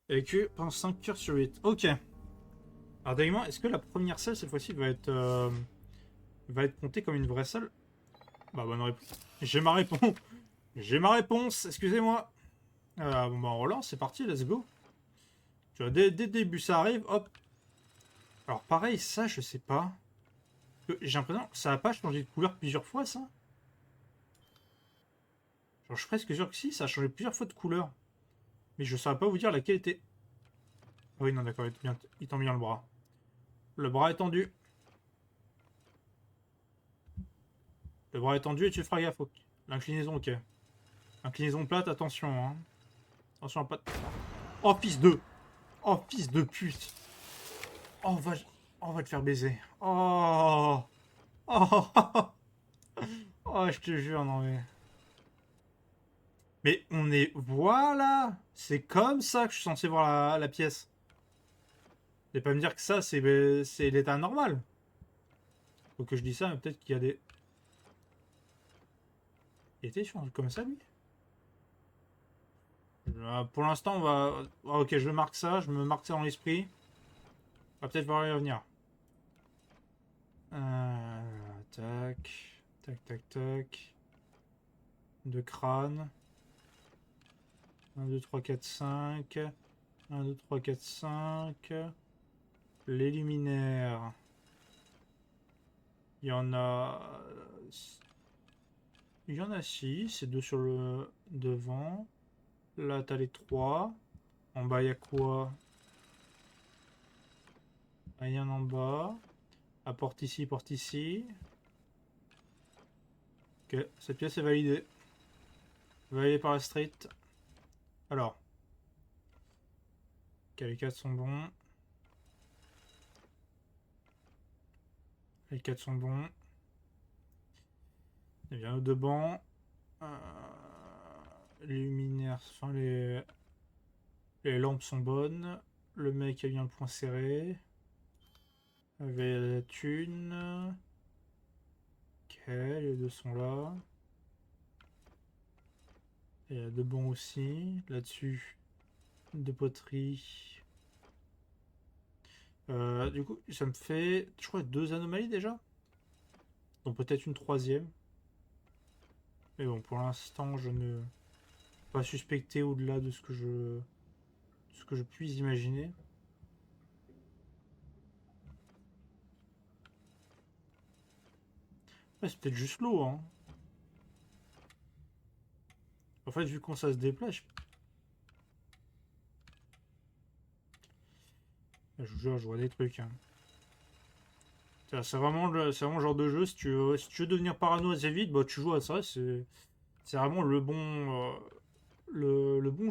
Speaker 1: Et que pendant 5 heures sur 8. Ok. Alors d'ailleurs, est-ce que la première salle cette fois-ci va être comptée comme une vraie salle? Bah, bonne réponse. J'ai ma réponse. J'ai ma réponse, excusez-moi. Bon, bah, on relance, c'est parti, let's go. Tu vois, dès le début, ça arrive, hop. Alors, pareil, ça, je sais pas. J'ai l'impression que ça a pas changé de couleur plusieurs fois, ça. Genre, je suis presque sûr que si, ça a changé plusieurs fois de couleur. Mais je saurais pas vous dire laquelle était. Oui, non, d'accord, il t'en mis dans le bras. Le bras est tendu. Le bras est tendu et tu feras gaffe. L'inclinaison, ok. Inclinaison plate, attention, hein. Attention à pas. Oh, fils de. Oh, fils de pute. Oh, on va te faire baiser. Oh. Oh. Oh, je te jure, non mais. Mais on est. Voilà. C'est comme ça que je suis censé voir la pièce. Et pas me dire que ça, c'est l'état normal. Faut que je dise ça, mais peut-être qu'il y a des. Il était sur un truc comme ça, lui. Pour l'instant, on va. Ah, ok, je marque ça, je me marque ça dans l'esprit. On va peut-être voir y revenir. Tac. Tac, tac, tac. Deux crânes. 1, 2, 3, 4, 5. 1, 2, 3, 4, 5. Les luminaires. Il y en a. Il y en a 6. C'est 2 sur le devant. Là, t'as les 3. En bas, il y a quoi? Rien en bas. À porte ici, porte ici. Ok, cette pièce est validée. Validée par la street. Alors. Ok, les 4 sont bons. Les 4 sont bons. Il y a bien deux bancs. Les luminaires, enfin les lampes sont bonnes. Le mec a bien le point serré. Avec la thune. Ok, les deux sont là. Il y a deux bancs aussi. Là-dessus, de poterie. Du coup, ça me fait, je crois, deux anomalies déjà. Donc peut-être une troisième. Mais bon, pour l'instant, je ne pas suspecter au-delà de ce que je puis imaginer. Ouais, c'est peut-être juste l'eau, hein. En fait, vu qu'on ça se déplace, je vous jure, je vois des trucs, hein. C'est vraiment, c'est vraiment le genre de jeu, si tu veux devenir parano assez vite, bah, tu joues à ça, c'est vraiment le bon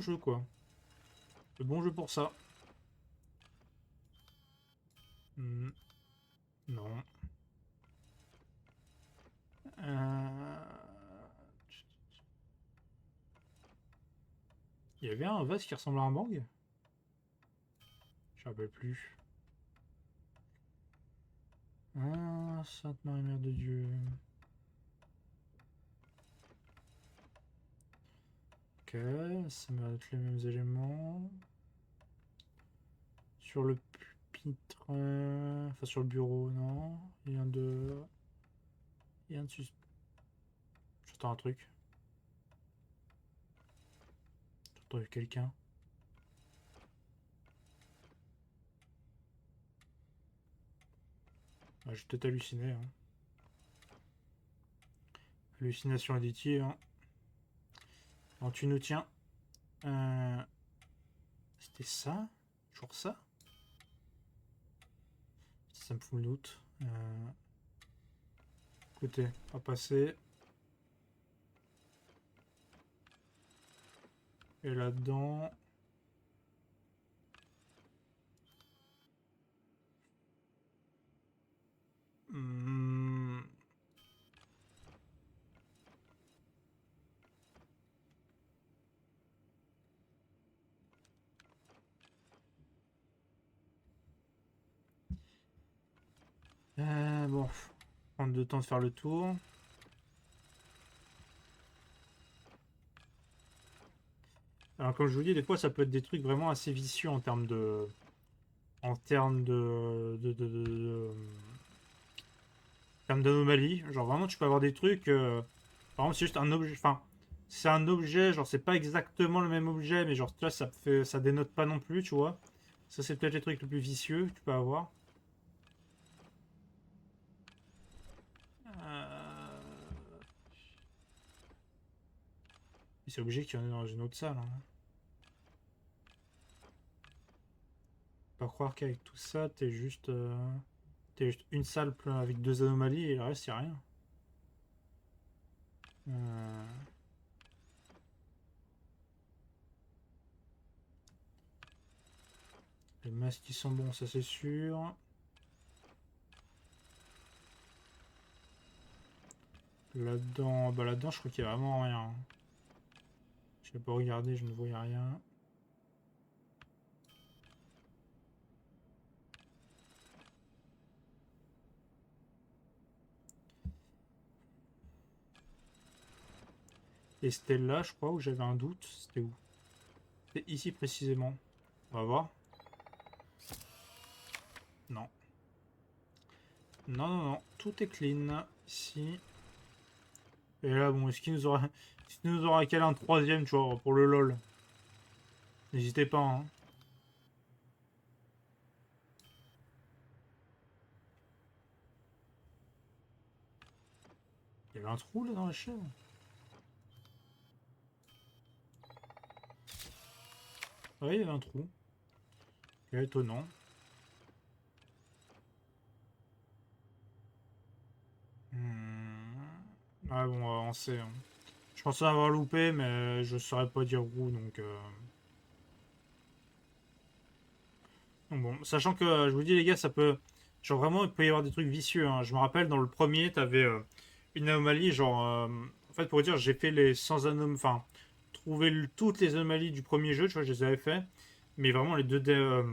Speaker 1: jeu, quoi. Le bon jeu pour ça. Hmm, non. Euh, Il y avait un vase qui ressemblait à un bang. Je ne rappelle plus. Ah, Sainte Marie Mère de Dieu. Ok, ça m'a être les mêmes éléments. Sur le pupitre, enfin sur le bureau, non. Il y a un de. Il y a un de J'entends un truc. J'entends quelqu'un. Ah, j'ai peut-être halluciné, hein. Hallucination additive, hein. Alors tu nous tiens. Euh, C'était ça? Toujours ça? Ça me fout le doute. Écoutez, on va passer. Et là-dedans. Hmm, bon, prendre le temps de faire le tour. Alors comme je vous dis, des fois ça peut être des trucs vraiment assez vicieux en termes de. En termes termes d'anomalie. Genre vraiment, tu peux avoir des trucs. Par exemple, c'est juste un objet. Enfin, c'est un objet, genre c'est pas exactement le même objet, mais genre tu vois, ça dénote pas non plus, tu vois. Ça, c'est peut-être les trucs les plus vicieux que tu peux avoir. C'est obligé qu'il y en ait dans une autre salle. Hein. Pas croire qu'avec tout ça, t'es juste une salle avec deux anomalies et le reste, y a rien. Euh, Les masques qui sont bons, ça c'est sûr. Là-dedans, bah là-dedans, je crois qu'il y a vraiment rien. Je vais pas regarder, je ne voyais rien. Et c'était là, je crois, où j'avais un doute. C'était où? C'était ici précisément. On va voir. Non. Non, non, non. Tout est clean. Ici. Et là, bon, est-ce qu'il nous aura calé un troisième, tu vois, pour le LOL? N'hésitez pas, hein. Il y avait un trou là dans la chaîne. Ouais, il y avait un trou. C'est étonnant. Ah bon, on va avancer. Hein. Je pensais avoir loupé, mais je saurais pas dire où, donc... Donc bon, sachant que, je vous dis les gars, ça peut... Genre vraiment, il peut y avoir des trucs vicieux. Hein. Je me rappelle, dans le premier, t'avais une anomalie, genre... en fait, pour vous dire, j'ai fait les 100 anomalies... Enfin, trouvé toutes les anomalies du premier jeu, tu vois, je les avais fait. Mais vraiment, les deux...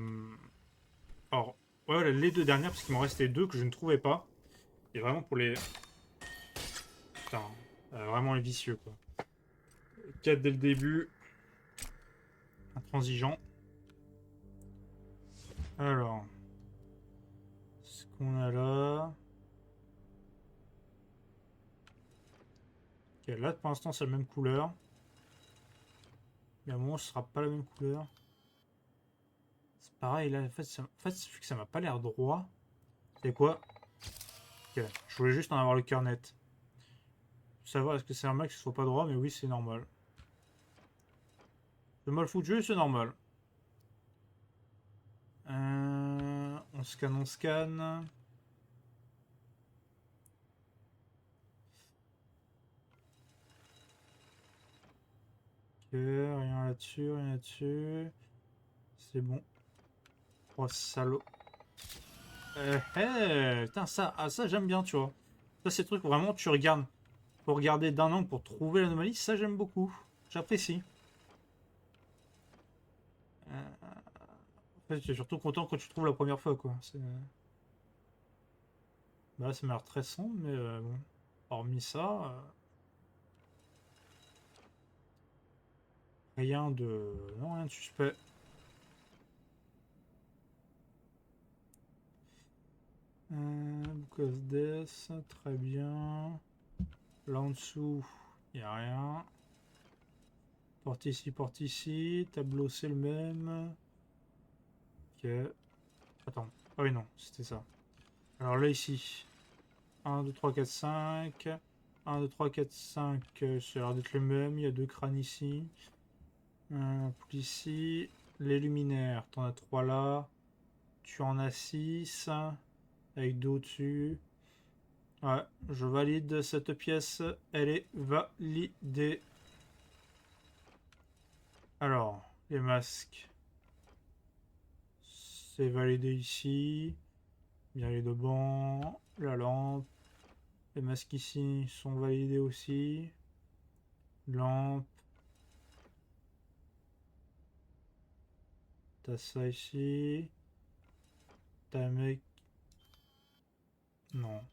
Speaker 1: Alors, ouais, les deux dernières, parce qu'il m'en restait deux que je ne trouvais pas. Et vraiment pour les... Putain, vraiment les vicieux, quoi. 4 dès le début. Intransigeant. Alors... Ce qu'on a là... Ok, là, pour l'instant, c'est la même couleur. Mais à un moment, ce sera pas la même couleur. C'est pareil, là, en fait, vu que ça m'a pas l'air droit. C'est quoi? Ok, je voulais juste en avoir le cœur net. Savoir, est-ce que c'est normal que ce soit pas droit? Mais oui, c'est normal. C'est mal foutu, c'est normal. On scanne, on scanne. Ok, rien là-dessus, rien là-dessus. C'est bon. Oh, salaud. Putain, ça j'aime bien, tu vois. Ça, c'est le truc où vraiment tu regardes. Faut regarder d'un angle pour trouver l'anomalie. Ça, j'aime beaucoup. J'apprécie. En fait, je suis surtout content quand tu trouves la première fois, quoi. Bah là, ça m'a l'air très sombre, mais bon. Hormis ça, rien de. Non, rien de suspect. Book of Death, très bien. Là en dessous, il a rien. Porte ici, porte ici. Tableau, c'est le même. Ok. Attends. Ah oui, non, c'était ça. Alors là, ici. 1, 2, 3, 4, 5. 1, 2, 3, 4, 5. Ça a l'air d'être le même. Il y a deux crânes ici. Puis ici. Les luminaires. T'en as 3 là. Tu en as 6. Avec 2 au-dessus. Ouais, je valide cette pièce. Elle est validée. Alors, les masques. C'est validé ici. Bien les deux bancs. La lampe. Les masques ici sont validés aussi. Lampe. T'as ça ici. T'as un mec. Non.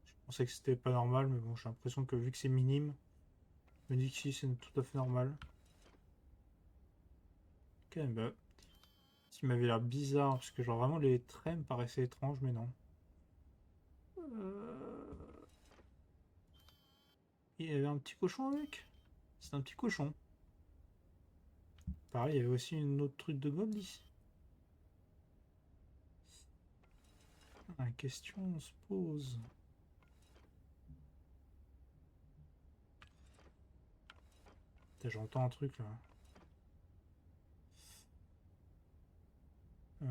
Speaker 1: Je pensais que c'était pas normal, mais bon, j'ai l'impression que vu que c'est minime, je me dis que si c'est tout à fait normal. Ok, bah. Ce qui m'avait l'air bizarre, parce que genre vraiment les traits me paraissaient étranges, mais non. Il y avait un petit cochon avec. C'est un petit cochon. Pareil, il y avait aussi une autre truc de mob ici. La question se pose. J'entends un truc là. Euh...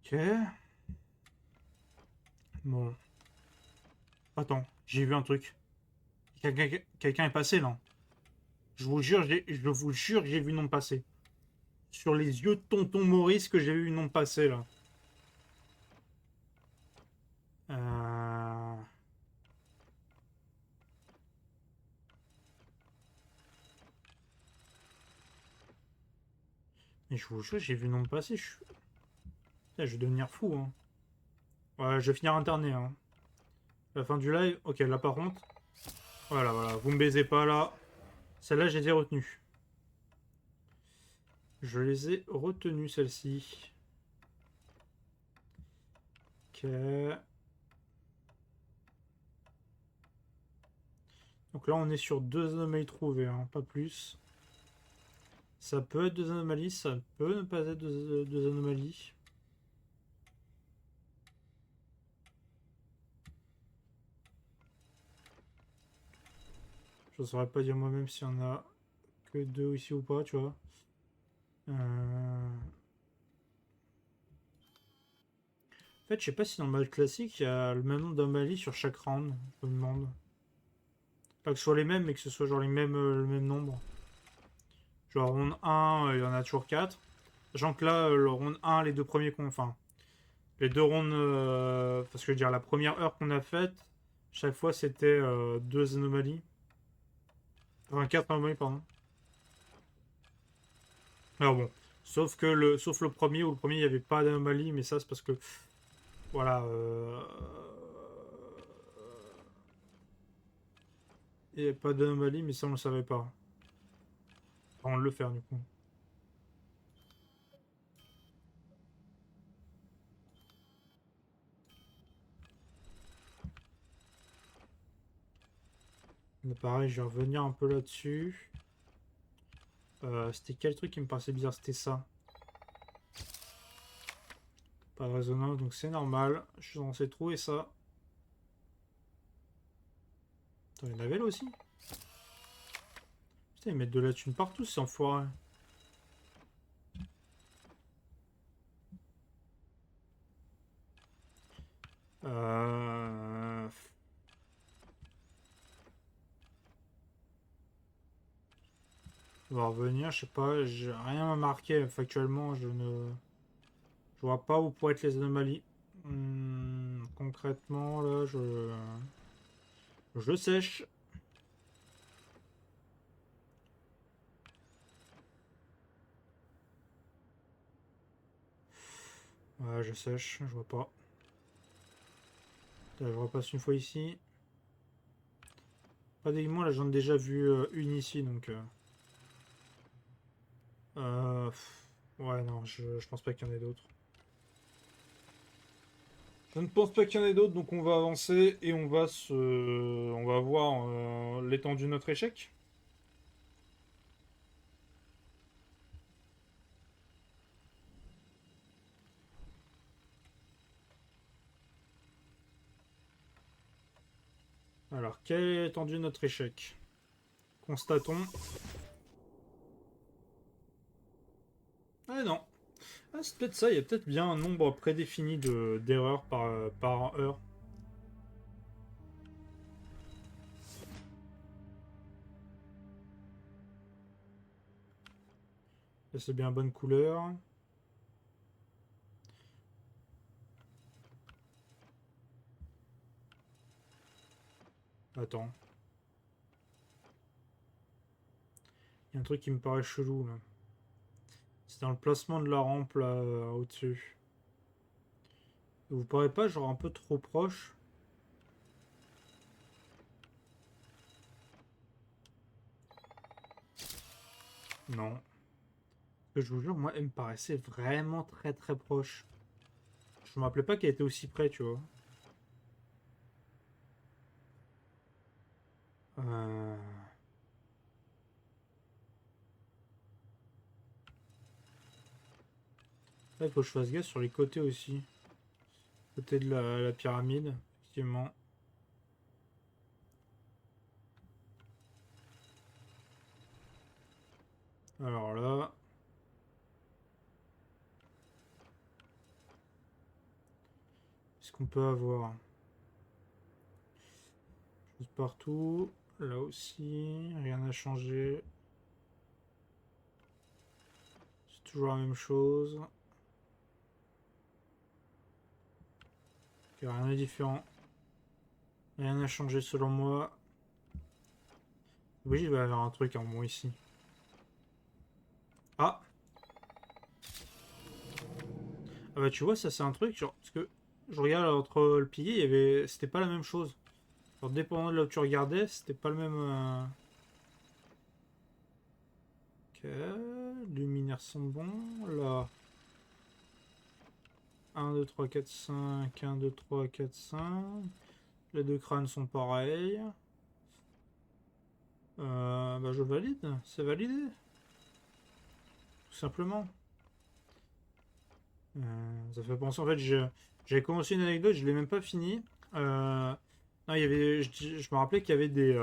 Speaker 1: Ok. Bon. Attends, j'ai vu un truc. Quelqu'un est passé là. Je vous jure, j'ai vu nom passer. Sur les yeux de tonton Maurice que j'ai vu nom passer là. Euh... Mais je vous jure, j'ai vu nom passer. Putain, je vais devenir fou. Hein. Ouais, je vais finir interné. Hein. La fin du live. Ok, là par contre. Voilà, voilà. Vous me baisez pas là. Celle-là, j'ai les ai retenues. Je les ai retenues, celles-ci. Ok. Donc là, on est sur 2 anomalies trouvées, hein, pas plus. Ça peut être 2 anomalies, ça peut ne pas être 2 anomalies. Je ne saurais pas dire moi-même s'il y en a que 2 ici ou pas, tu vois. En fait, je sais pas si dans le mode classique, il y a le même nombre d'anomalies sur chaque round. Je me demande. Pas que ce soit les mêmes, mais que ce soit genre le même nombre. Genre round 1, il y en a toujours 4. Sachant que là, le round 1, les 2 premiers qu'on... Enfin, les 2 rounds... parce que je veux dire, la première heure qu'on a faite, chaque fois, c'était 2 anomalies. Enfin, 4 anomalies, pardon. Alors bon, sauf le premier, où le premier, il n'y avait pas d'anomalie, mais ça, c'est parce que... Voilà. Il n'y avait pas d'anomalie, mais ça, on le savait pas. Avant de le faire, du coup. Là, pareil, je vais revenir un peu là-dessus. C'était quel truc qui me paraissait bizarre? C'était ça. Pas de résonance, donc c'est normal. Je suis censé trouver ça. Attends, il y en avait là aussi? Putain, ils mettent de la thune partout, ces enfoirés. Euh... On va revenir, je sais pas, j'ai rien à marquer factuellement, je vois pas où pourraient être les anomalies. Concrètement, là, je sèche. Ouais, je sèche, je vois pas. Là, je repasse une fois ici. Pas d'aiguillement, là j'en ai déjà vu une ici, donc... ouais, non, je pense pas qu'il y en ait d'autres. Je ne pense pas qu'il y en ait d'autres, donc on va avancer et on va voir l'étendue de notre échec. Alors, quelle est l'étendue de notre échec? Constatons. Ah non. Ah, c'est peut-être ça, il y a peut-être bien un nombre prédéfini d'erreurs par heure. Ça, c'est bien bonne couleur. Attends. Il y a un truc qui me paraît chelou là. C'est dans le placement de la rampe là au-dessus. Vous pourrez pas, genre un peu trop proche? Non. Parce que je vous jure, moi, elle me paraissait vraiment très très proche. Je me rappelais pas qu'elle était aussi près, tu vois. Euh... Là, il faut que je fasse gaffe sur les côtés aussi. Côté de la pyramide, effectivement. Alors là... Qu'est-ce qu'on peut avoir? Chose partout. Là aussi, rien n'a changé. C'est toujours la même chose. Ok, rien n'est différent. Rien n'a changé selon moi. Oui, il va y avoir un truc en bon ici. Ah! Ah bah tu vois, ça c'est un truc, genre, parce que je regarde entre le pilier, il y avait... C'était pas la même chose. Genre, dépendant de là où tu regardais, c'était pas le même... Ok, luminaires sont bons, là. 1, 2, 3, 4, 5, 1, 2, 3, 4, 5. Les deux crânes sont pareils. Bah je valide, c'est validé, tout simplement. Ça fait penser, en fait, j'avais commencé une anecdote, je l'ai même pas fini. Non, il y avait, je me rappelais qu'il y avait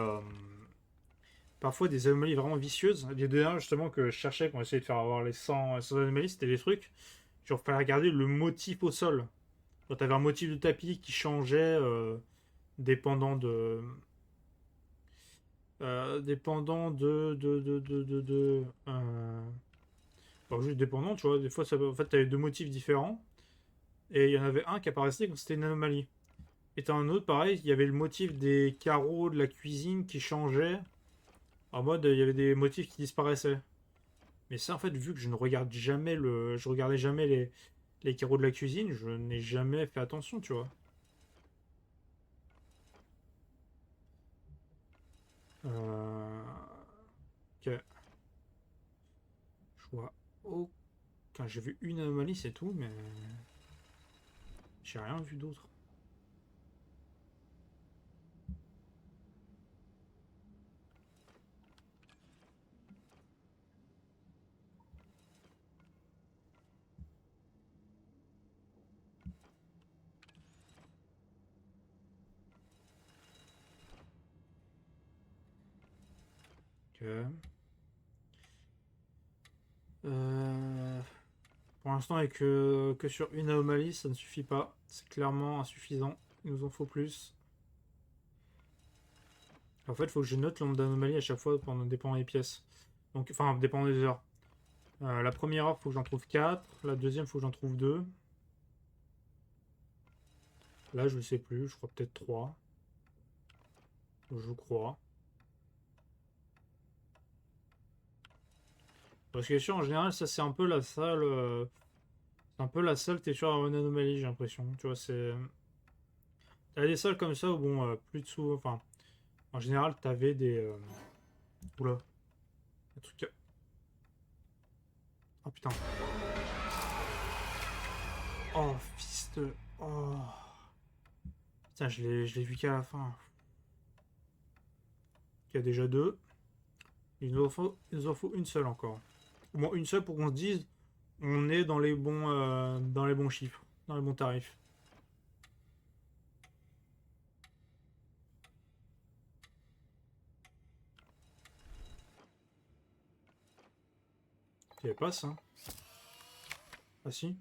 Speaker 1: parfois des anomalies vraiment vicieuses. Les dernières justement que je cherchais quand on essayait de faire avoir les 100 anomalies, c'était des trucs. Genre, fallait regarder le motif au sol. Quand t'avais un motif de tapis qui changeait dépendant de. Dépendant enfin, juste dépendant, tu vois. Des fois, en fait, t'avais deux motifs différents. Et il y en avait un qui apparaissait quand c'était une anomalie. Et t'as un autre, pareil, il y avait le motif des carreaux de la cuisine qui changeait. En mode, il y avait des motifs qui disparaissaient. Mais ça, en fait, vu que je ne regarde jamais le. Je regardais jamais les carreaux de la cuisine, je n'ai jamais fait attention, tu vois. Euh... Ok. Je vois aucun. J'ai vu une anomalie, c'est tout, mais. J'ai rien vu d'autre. Ok. Euh... Pour l'instant, avec que sur une anomalie, ça ne suffit pas. C'est clairement insuffisant. Il nous en faut plus. En fait, il faut que je note le nombre d'anomalies à chaque fois pendant dépendant des pièces. Donc, enfin, dépendant des heures. La première heure, il faut que j'en trouve 4. La deuxième, il faut que j'en trouve 2. Là, je ne sais plus. Je crois peut-être 3. Je crois. Parce que sûr, en général, ça c'est un peu la salle. C'est un peu la salle, t'es sûr d'avoir une anomalie, j'ai l'impression. Tu vois, c'est. T'as des salles comme ça où, bon, plus de sous. Enfin, en général, t'avais des. Oula. Un truc. Oh putain. Oh, fils de. Oh. Putain, je l'ai vu qu'à la fin. Il y a déjà deux. Il nous en faut une seule encore. Au moins une seule pour qu'on se dise on est dans les bons chiffres, dans les bons tarifs. Il n'y avait pas ça. Ah si.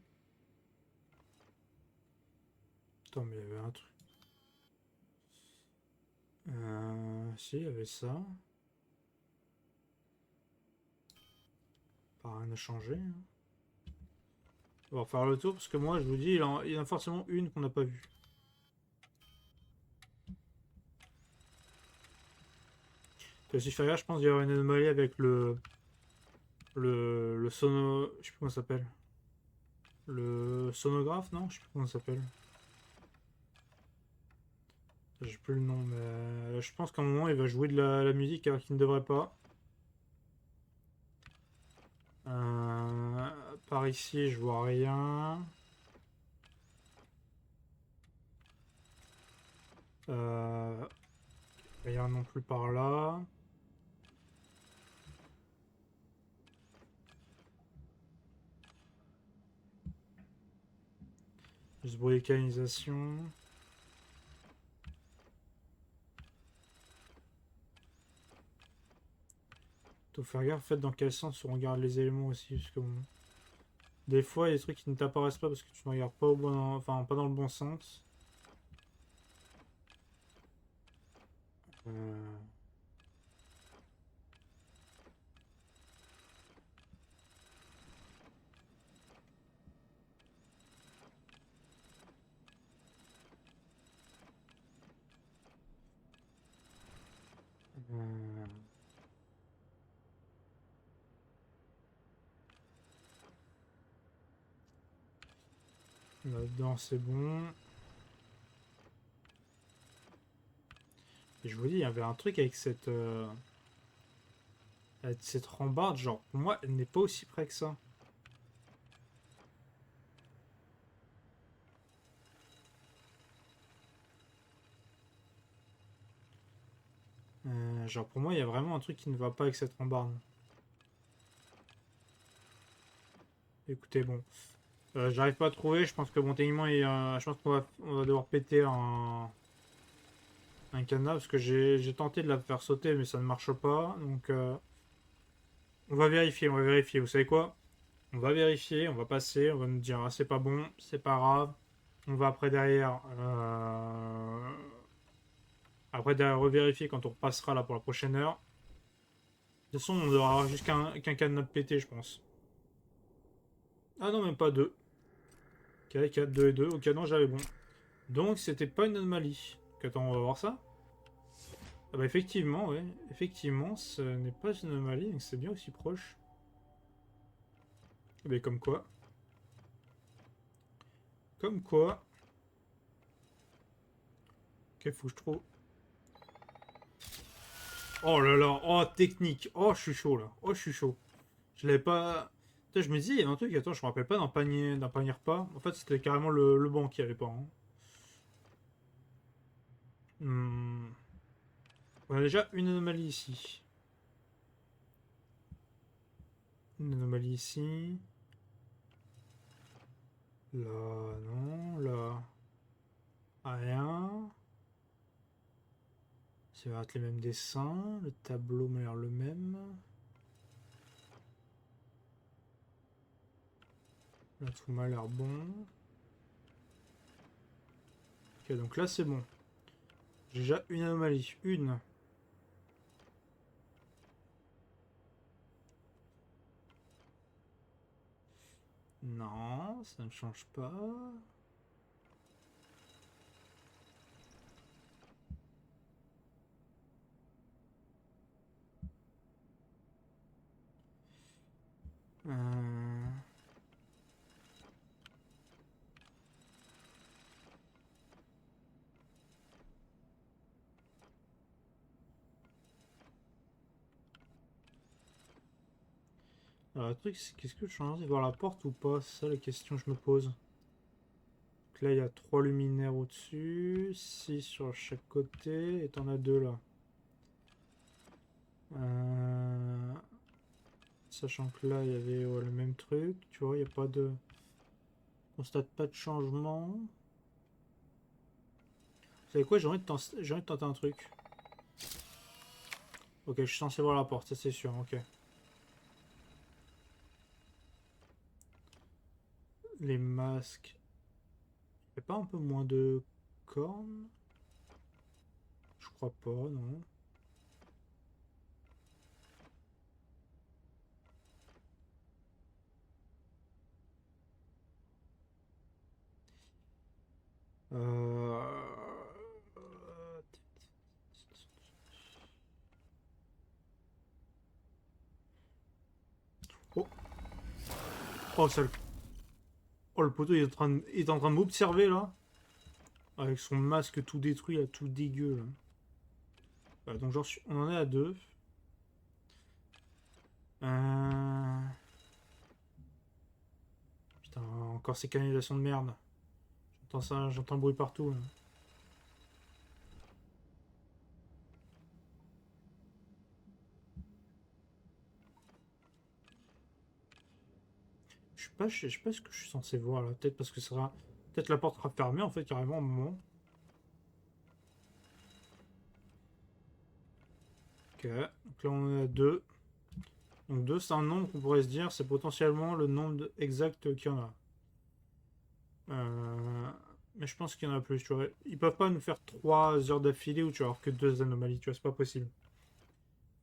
Speaker 1: Attends, mais il y avait un truc. Si, il y avait ça. Pas rien à changer, hein. On va refaire le tour parce que moi, je vous dis, il y en a forcément une qu'on n'a pas vue. Si je fais je pense qu'il y aura une anomalie avec le sono. Je sais plus comment ça s'appelle. Le sonographe, non? Je sais plus comment ça s'appelle. J'ai plus le nom, mais je pense qu'à un moment il va jouer de la musique alors qu'il ne devrait pas. Par ici, je vois rien. Rien non plus par là. Juste bruit de canalisation. Faut faire gaffe, en fait, dans quel sens on regarde les éléments aussi, parce que bon, des fois, il y a des trucs qui ne t'apparaissent pas parce que tu ne regardes pas au bon, enfin, pas dans le bon sens. Euh, euh, Là-dedans, c'est bon. Et je vous dis, il y avait un truc avec cette rambarde, genre, pour moi, elle n'est pas aussi près que ça. Genre, pour moi, il y a vraiment un truc qui ne va pas avec cette rambarde. Écoutez, bon. J'arrive pas à trouver, je pense que bon, techniquement, je pense qu'on va devoir péter un cadenas, parce que j'ai tenté de la faire sauter, mais ça ne marche pas, donc on va vérifier, vous savez quoi? On va vérifier, on va passer, on va nous dire, ah, c'est pas bon, c'est pas grave, on va après derrière, revérifier quand on repassera là pour la prochaine heure. De toute façon, on devra avoir juste qu'un cadenas de pété, je pense. Ah non, même pas deux. Ok, 4, 2 et 2, ok, non, j'avais bon. Donc, c'était pas une anomalie. Ok, attends, on va voir ça. Ah bah effectivement, ouais. Effectivement, ce n'est pas une anomalie, donc c'est bien aussi proche. Mais comme quoi. Comme quoi. Ok, faut que je trouve. Oh là là, oh technique. Oh, je suis chaud là. Oh, je suis chaud. Je l'avais pas. Putain, je me disais, il y avait un truc, attends, je me rappelle pas d'un panier repas. En fait, c'était carrément le banc qui avait pas. Hein. Hmm. On a déjà une anomalie ici. Une anomalie ici. Là, non. Là, rien. Ça va être les mêmes dessins. Le tableau m'a l'air le même. Là, tout m'a l'air bon. Ok, donc là, c'est bon. J'ai déjà une anomalie. Une. Non, ça ne change pas. Euh... Alors, le truc, c'est qu'est-ce que je suis en train de voir la porte ou pas? C'est ça la question que je me pose. Donc là, il y a 3 luminaires au-dessus, 6 sur chaque côté, et t'en as 2 là. Euh... Sachant que là, il y avait ouais, le même truc, tu vois, il n'y a pas de... On constate pas de changement. Vous savez quoi, j'ai envie de tenter un truc. Ok, je suis censé voir la porte, ça c'est sûr, ok. Les masques. Il n'y a pas un peu moins de cornes? Je crois pas, non. Euh... Oh, oh, ça, oh, le poteau il est en train de m'observer là. Avec son masque tout détruit, là, tout dégueu. Là. Voilà, donc on en est à 2. Putain, encore ces canalisations de merde. J'entends ça, j'entends le bruit partout. Là. Je sais pas ce que je suis censé voir là. Peut-être parce que ça sera. Peut-être la porte sera fermée en fait carrément au moment. Ok, donc là on est à 2. Donc 2 c'est un nombre qu'on pourrait se dire, c'est potentiellement le nombre exact qu'il y en a. Mais je pense qu'il y en a plus, tu vois. Ils peuvent pas nous faire 3 heures d'affilée où tu vas avoir que 2 anomalies, tu vois, c'est pas possible.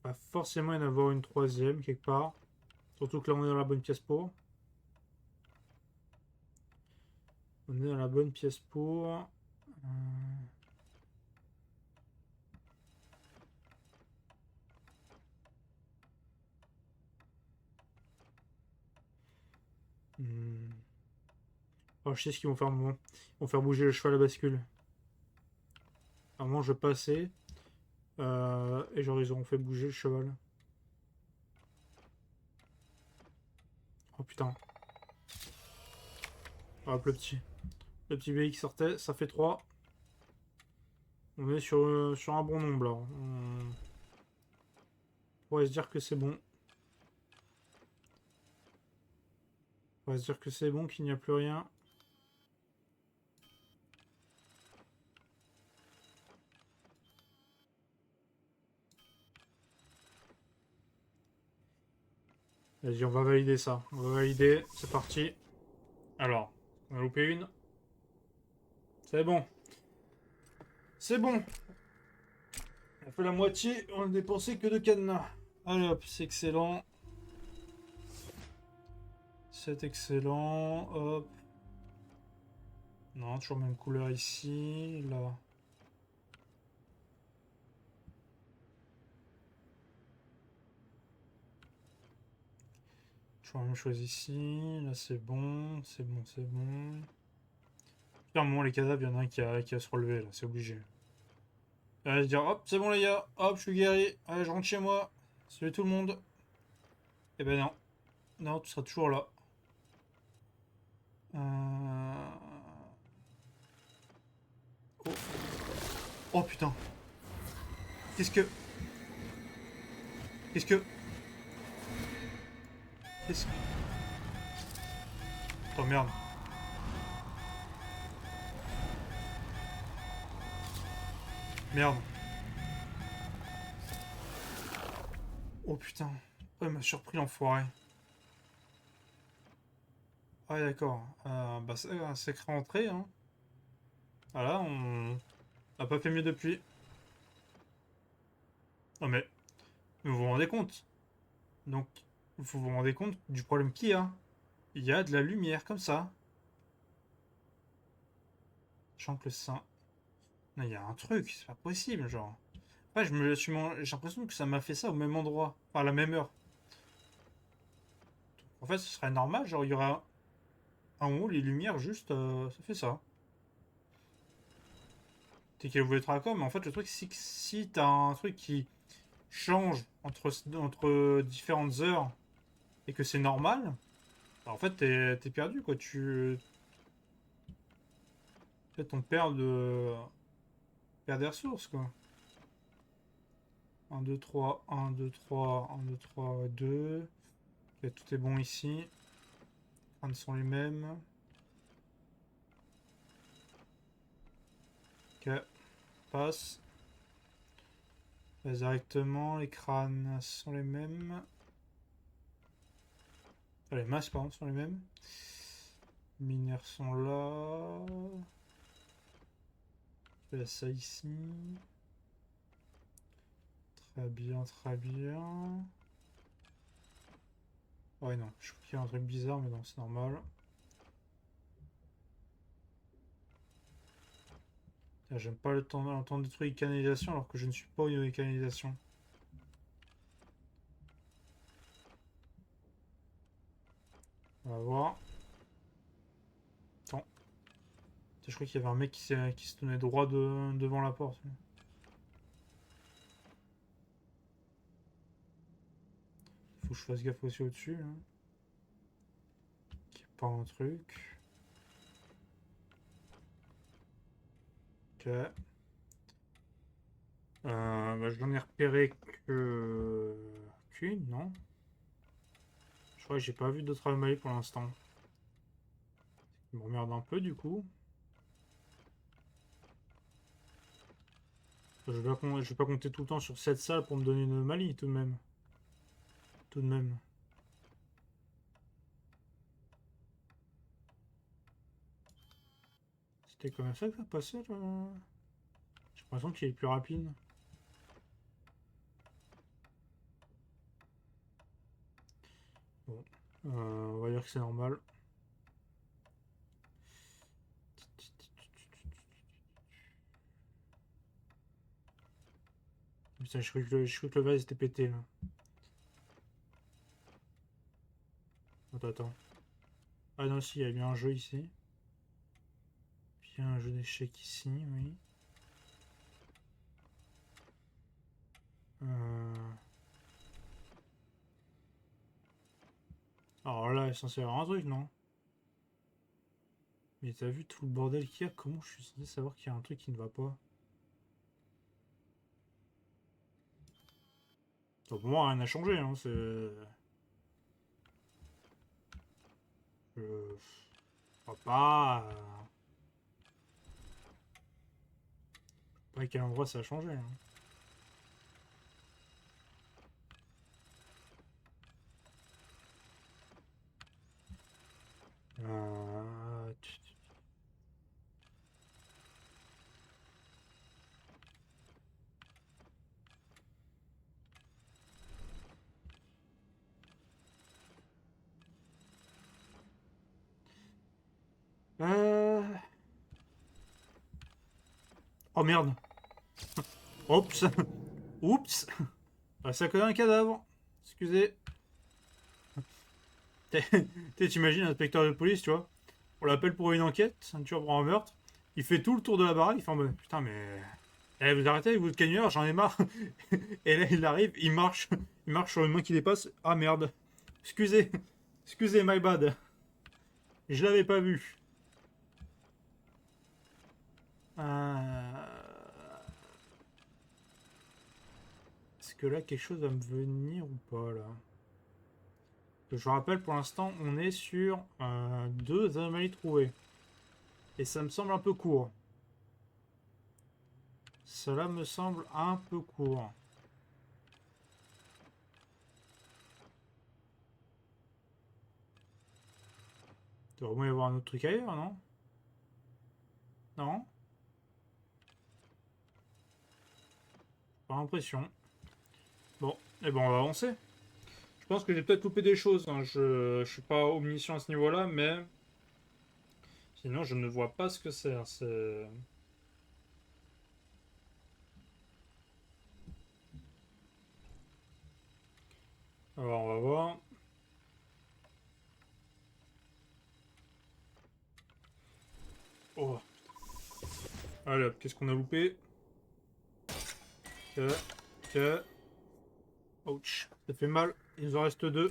Speaker 1: Il va forcément y en avoir une troisième quelque part. Surtout que là on est dans la bonne pièce pour. On est dans la bonne pièce pour. Hmm. Oh, je sais ce qu'ils vont faire un moment. Ils vont faire bouger le cheval à bascule. À un moment, je passais. Et genre, ils auront fait bouger le cheval. Oh putain. Hop, le petit. Le petit bébé qui sortait, ça fait 3. On est sur un bon nombre là. On pourrait se dire que c'est bon. On pourrait se dire que c'est bon, qu'il n'y a plus rien. Vas-y, on va valider ça. On va valider. C'est parti. Alors, on a loupé une. C'est bon. C'est bon. On a fait la moitié. On a dépensé que 2 cadenas. Allez hop, c'est excellent. C'est excellent. Hop. Non, toujours même couleur ici. Là. Toujours la même chose ici. Là, c'est bon. C'est bon, c'est bon. Clairement, les cadavres, il y en a un qui a se relever, là. C'est obligé. Allez, se dire, hop, c'est bon, les gars. Hop, je suis guéri. Allez, je rentre chez moi. Salut tout le monde. Eh ben non. Non, tu seras toujours là. Euh... Oh. Oh putain. Qu'est-ce que... Qu'est-ce que... Qu'est-ce que... Oh merde. Merde. Oh putain. Oh, il m'a surpris l'enfoiré. Ah d'accord. Bah c'est un sacré entrée, hein. Voilà, on n'a pas fait mieux depuis. Non mais, vous vous rendez compte? Donc, vous vous rendez compte du problème qu'il y a? Il y a de la lumière comme ça. Chante le sein. Non, il y a un truc, c'est pas possible, genre. Ouais, j'ai l'impression que ça m'a fait ça au même endroit, enfin à la même heure. En fait, ce serait normal, genre il y aura un moment où les lumières juste, ça fait ça. T'es qu'elle voulait être raccord, mais en fait le truc c'est que si t'as un truc qui change entre différentes heures et que c'est normal, bah, en fait t'es perdu quoi. En fait, on perd des ressources quoi. 1, 2, 3, 1, 2, 3, 1, 2, 3, 2. Ok, tout est bon ici. Les crânes sont les mêmes. Ok, passe. Directement, les crânes sont les mêmes. Les masses, pardon, sont les mêmes. Mineurs sont là. Je fais ça ici. Très bien, très bien. Ouais, non, je trouve qu'il y a un truc bizarre, mais non, c'est normal. J'aime pas le temps détruire les canalisations alors que je ne suis pas au niveau des canalisations. On va voir. Attends. Je crois qu'il y avait un mec qui se tenait droit devant la porte. Faut que je fasse gaffe aussi au-dessus. Là. Qu'il n'y ait pas un truc. Ok. Bah, je n'en ai repéré qu'une, non? Je crois que j'ai pas vu d'autres anomalies pour l'instant. Il m'emmerde un peu du coup. Je vais pas compter tout le temps sur cette salle pour me donner une anomalie tout de même. Tout de même. C'était comme ça que ça passait là. J'ai l'impression qu'il est plus rapide. Bon. On va dire que c'est normal. Putain, je crois que le vase était pété là. Attends, attends. Ah non, si, il y a bien un jeu ici. Puis il y a un jeu d'échecs ici, oui. Alors là, il est censé y avoir un truc, non? Mais t'as vu tout le bordel qu'il y a? Comment je suis censé savoir qu'il y a un truc qui ne va pas? Donc, pour moi, rien n'a changé, hein. C'est. Je vois pas. Pas à quel endroit ça a changé. Hein. Euh... euh, Oh merde! Oups! Oups! Ah, ça connaît un cadavre! Excusez. T'imagines un inspecteur de police, tu vois? On l'appelle pour une enquête, un tueur pour un meurtre. Il fait tout le tour de la baraque, il fait en mode putain, mais. Eh, vous arrêtez avec votre cagneur, j'en ai marre. Et là, il arrive, il marche sur une main qui dépasse. Ah merde. Excusez. Excusez, my bad. Je l'avais pas vu. Est-ce que là, quelque chose va me venir ou pas, là? Je vous rappelle, pour l'instant, on est sur 2 anomalies trouvées. Et ça me semble un peu court. Cela me semble un peu court. Il devrait au moins y avoir un autre truc ailleurs, non? Non? Pas l'impression. Bon, et ben on va avancer. Je pense que j'ai peut-être loupé des choses. Hein. Je suis pas omniscient à ce niveau-là, mais sinon je ne vois pas ce que c'est. Hein. C'est. Alors on va voir. Oh. Allez hop, qu'est-ce qu'on a loupé? Ok, ok. Ouch, ça fait mal. Il nous en reste 2.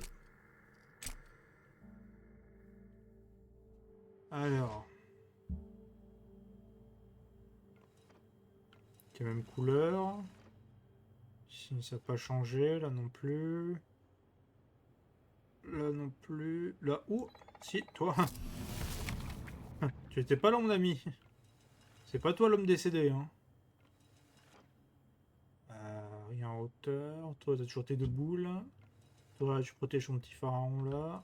Speaker 1: Alors. Qui même couleur. Ici ça n'a pas changé, là non plus. Là non plus. Là, oh, si, toi. Tu étais pas là, mon ami. C'est pas toi l'homme décédé, hein. Rien en hauteur. Toi, t'as toujours tes 2 boules. Toi, tu protèges ton petit pharaon là.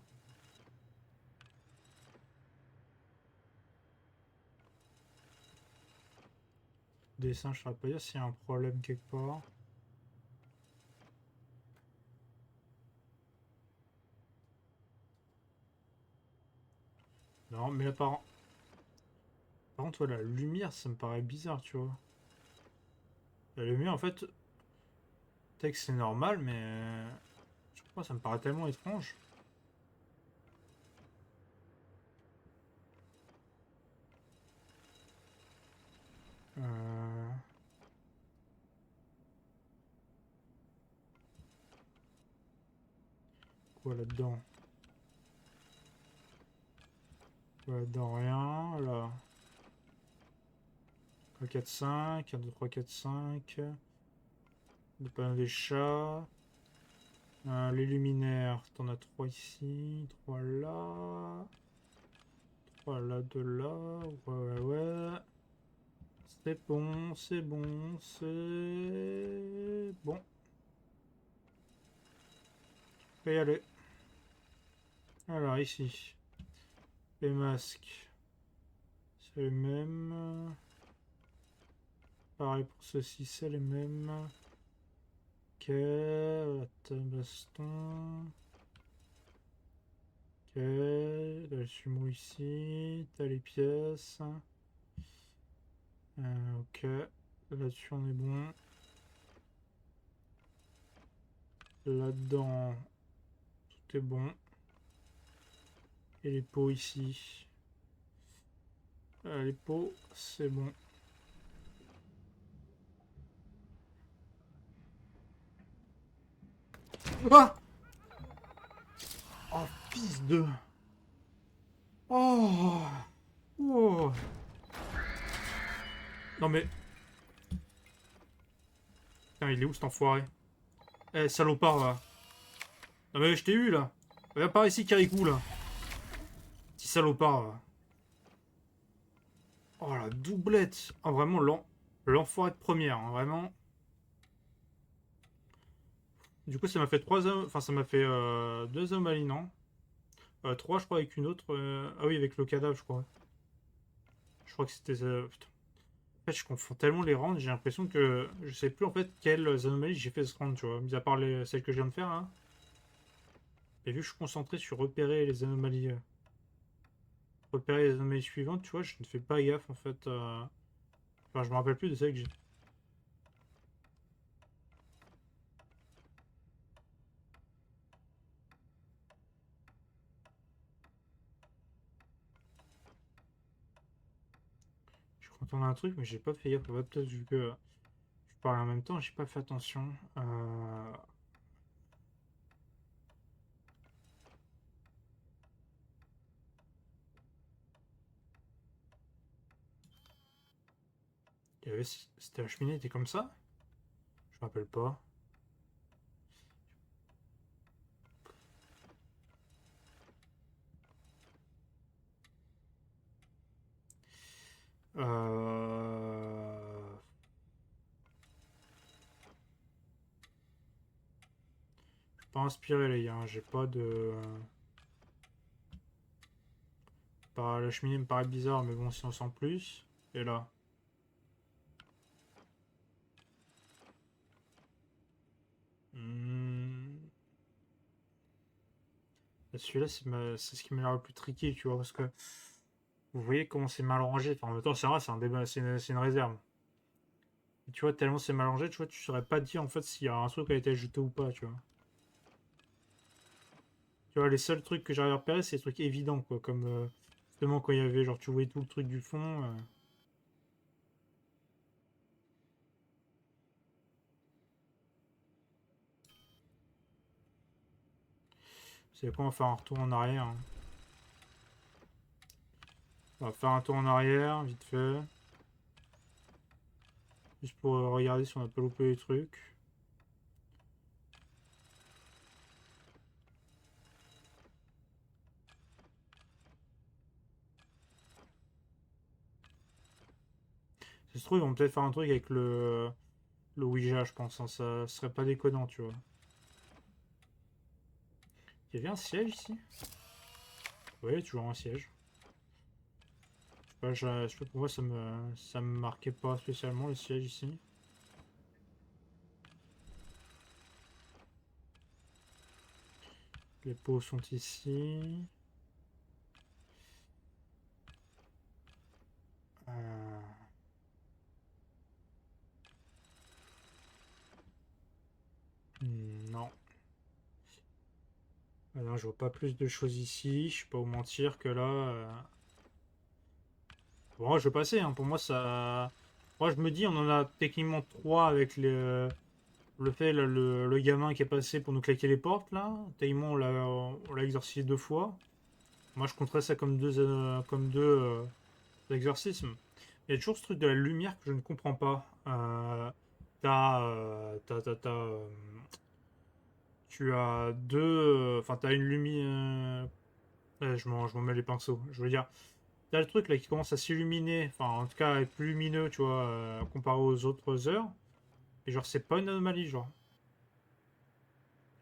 Speaker 1: Dessin, je saurais pas dire s'il y a un problème quelque part. Non, mais là, par contre, la lumière, ça me paraît bizarre, tu vois. La lumière, en fait, peut-être que c'est normal, mais je sais pas, ça me paraît tellement étrange. Quoi là-dedans? Quoi là-dedans? Rien. Là. 3, 4, 5. 1, 2, 3, 4, 5. Le panneau des chats. Les luminaires. T'en as 3 ici. 3 là. 3 là, 2 là. Ouais, ouais. C'est bon, c'est bon, c'est bon. Je vais y aller. Alors ici, les masques, c'est les mêmes. Pareil pour ceci, c'est les mêmes. Ok, la baston. Ok, là, le sumo ici, t'as les pièces. Ok, là-dessus on est bon. Là-dedans, tout est bon. Et les pots ici. Les pots, c'est bon. Ah! Oh, fils de... Oh! Oh! Non mais... Putain, il est où cet enfoiré? Eh, salopard, là. Non mais je t'ai eu, là. Viens par ici, Kirikou, là. Petit salopard, là. Oh, la doublette. Oh, vraiment, l'enfoiré de première, hein, vraiment. Du coup, ça m'a fait 3 hommes... Enfin, ça m'a fait 2 anomalies, non 3, je crois, avec une autre. Ah oui, avec le cadavre, je crois. Je crois que c'était... Putain. En fait, je confonds tellement les rounds, j'ai l'impression que je sais plus en fait quelles anomalies j'ai fait ce round, tu vois. Mis à part celles que je viens de faire, hein. Et vu que je suis concentré sur repérer les anomalies, suivantes, tu vois, je ne fais pas gaffe en fait. Enfin, je me rappelle plus de celles que j'ai. Je suis content d'un truc, mais j'ai pas fait gaffe. Ouais, peut-être vu que je parlais en même temps, j'ai pas fait attention. Il y avait... C'était la cheminée, était comme ça? Je me rappelle pas. Euh... Je suis pas inspiré les gars, hein. J'ai pas de... La cheminée me paraît bizarre, mais bon, si on sent plus. Et là. Hmm. Celui-là, c'est ce qui m'a l'air le plus tricky, tu vois, parce que vous voyez comment c'est mal rangé. Enfin, en même temps, c'est vrai, c'est un débat, c'est une réserve. Et tu vois, tellement c'est mal rangé, tu vois, tu saurais pas dire en fait s'il y a un truc qui a été ajouté ou pas, tu vois. Tu vois, les seuls trucs que j'arrive à repérer, c'est des trucs évidents, quoi, comme justement quand il y avait, genre, tu voyais tout le truc du fond. C'est quoi, on va faire un retour en arrière, hein. On va faire un tour en arrière, vite fait. Juste pour regarder si on a pas loupé les trucs. Ça se trouve, ils vont peut-être faire un truc avec le Ouija, je pense, hein. Ça serait pas déconnant, tu vois. Il y avait un siège ici? Oui, toujours un siège. Je sais pas pourquoi ça me marquait pas spécialement le siège ici. Les pots sont ici. Euh, non. Ah non, je vois pas plus de choses ici. Je vais pas vous mentir que là. Bon, je vais passer, hein. Pour moi, ça. Moi, je me dis, on en a techniquement 3 avec le fait, là, le gamin qui est passé pour nous claquer les portes, là. Techniquement, on l'a exorcisé 2 fois. Moi, je compterais ça comme deux exorcismes. Il y a toujours ce truc de la lumière que je ne comprends pas. Tu as deux. Enfin, t'as une lumière. Je m'en mets les pinceaux. Je veux dire, t'as le truc là qui commence à s'illuminer. Enfin, en tout cas, être plus lumineux, tu vois, comparé aux autres heures. Et genre, c'est pas une anomalie, genre.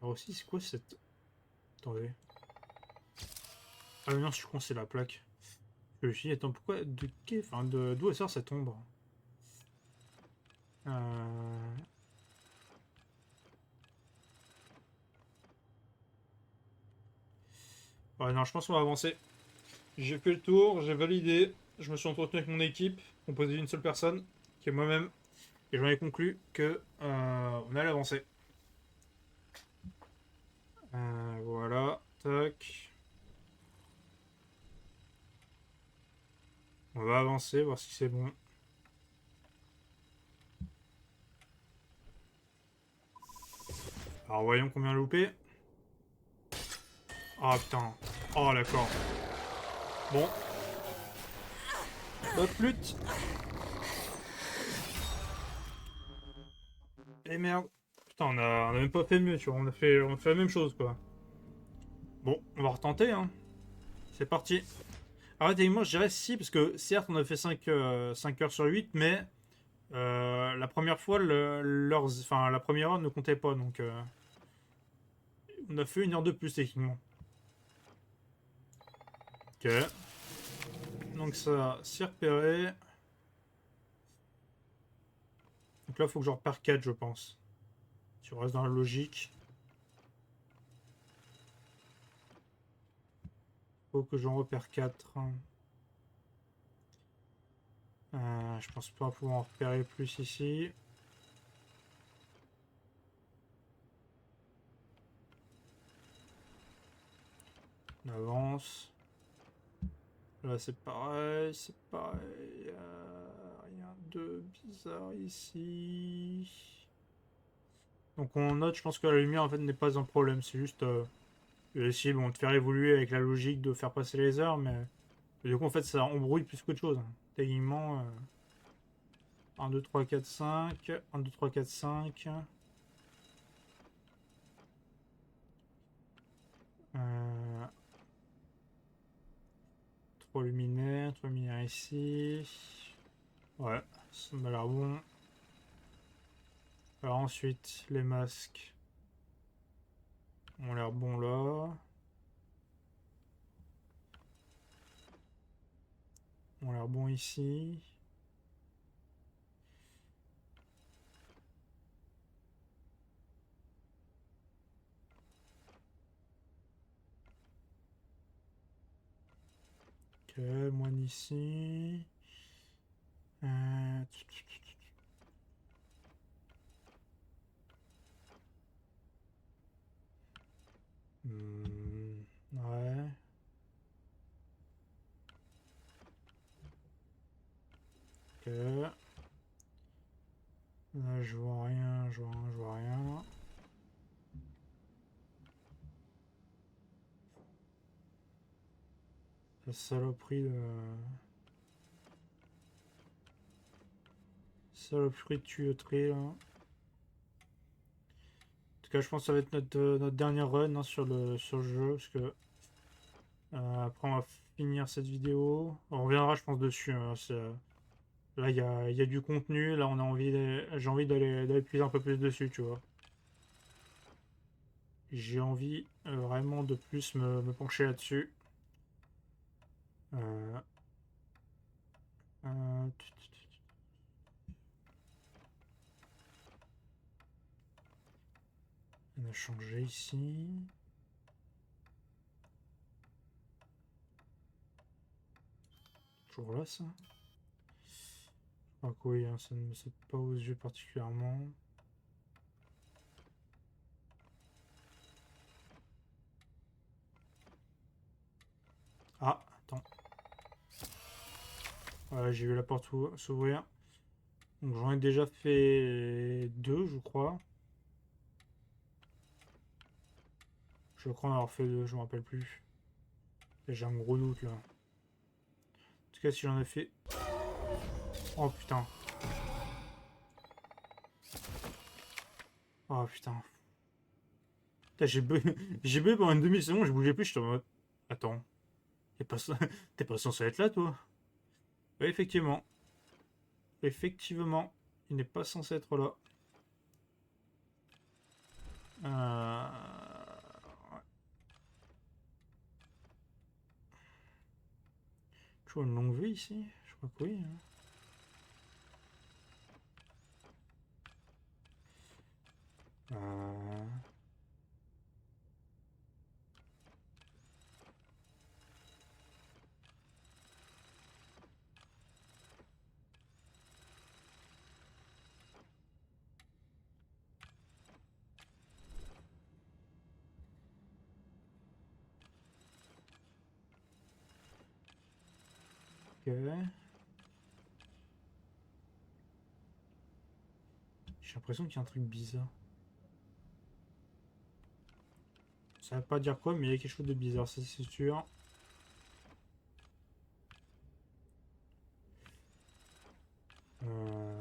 Speaker 1: Alors aussi, c'est quoi cette. Attendez. Ah, mais non, je suis con, c'est la plaque. Je me suis dit, attends, pourquoi. Enfin, d'où elle sort cette ombre? Euh... Ouais, non, je pense qu'on va avancer. J'ai fait le tour, j'ai validé. Je me suis entretenu avec mon équipe, composée d'une seule personne, qui est moi-même. Et j'en ai conclu que on allait avancer. Voilà, tac. On va avancer, voir si c'est bon. Alors voyons combien loupé. Ah putain. Oh d'accord. Bon. Notre flûte. Et merde. Putain, on a même pas fait mieux, tu vois. On a fait la même chose, quoi. Bon, on va retenter, hein. C'est parti. Arrêtez, moi je dirais si, parce que certes, on a fait 5 heures sur 8, mais la première fois, enfin, la première heure ne comptait pas, donc on a fait 1 heure de plus, techniquement. Ok. Donc ça, c'est repéré. Donc là, il faut que je repère 4, je pense. Si on reste dans la logique. Faut que j'en repère 4. Je pense pas pouvoir en repérer plus ici. On avance. Là, c'est pareil, c'est pareil. Rien de bizarre ici. Donc on note, je pense que la lumière en fait n'est pas un problème. C'est juste essayer bon, de faire évoluer avec la logique de faire passer les heures, mais du coup en fait ça embrouille plus qu'autre chose. Techniquement, 1, 2, 3, 4, 5. 1, 2, 3, 4, 5. Euh, 3 luminaires ici. Ouais, ça m'a l'air bon. Alors ensuite, les masques ont l'air bons là. Ont l'air bons ici. Ok, moine ici. Euh, ouais. Ok. Là, je vois rien, je vois rien. La saloperie de... Saloperie de tuyauterie, là. En tout cas, je pense que ça va être notre dernière run hein, sur le jeu, parce que... après, on va finir cette vidéo. On reviendra, je pense, dessus. Hein, là, il y a du contenu. Là, j'ai envie d'aller plus un peu plus dessus, tu vois. J'ai envie vraiment de plus me pencher là-dessus. Euh, euh, on a changé ici. Toujours là, ça. Je crois que oui, hein, ça ne me saute pas aux yeux particulièrement. Ah, attends. Ouais, j'ai vu la porte s'ouvrir. Donc j'en ai déjà fait deux, je crois. Je crois en avoir fait deux, je me rappelle plus. J'ai un gros doute là. En tout cas, si j'en ai fait. Oh putain. Oh putain. Putain, j'ai bugué j'ai bugué pendant une demi-seconde, je bougeais plus, j'étais en mode. Attends. T'es pas... T'es pas censé être là, toi? Oui, effectivement. Effectivement. Il n'est pas censé être là. Euh... Tu vois une longue vue ici? Je crois que oui. Hein. Euh... Ok. J'ai l'impression qu'il y a un truc bizarre. Ça veut pas dire quoi, mais il y a quelque chose de bizarre, ça c'est sûr. Euh...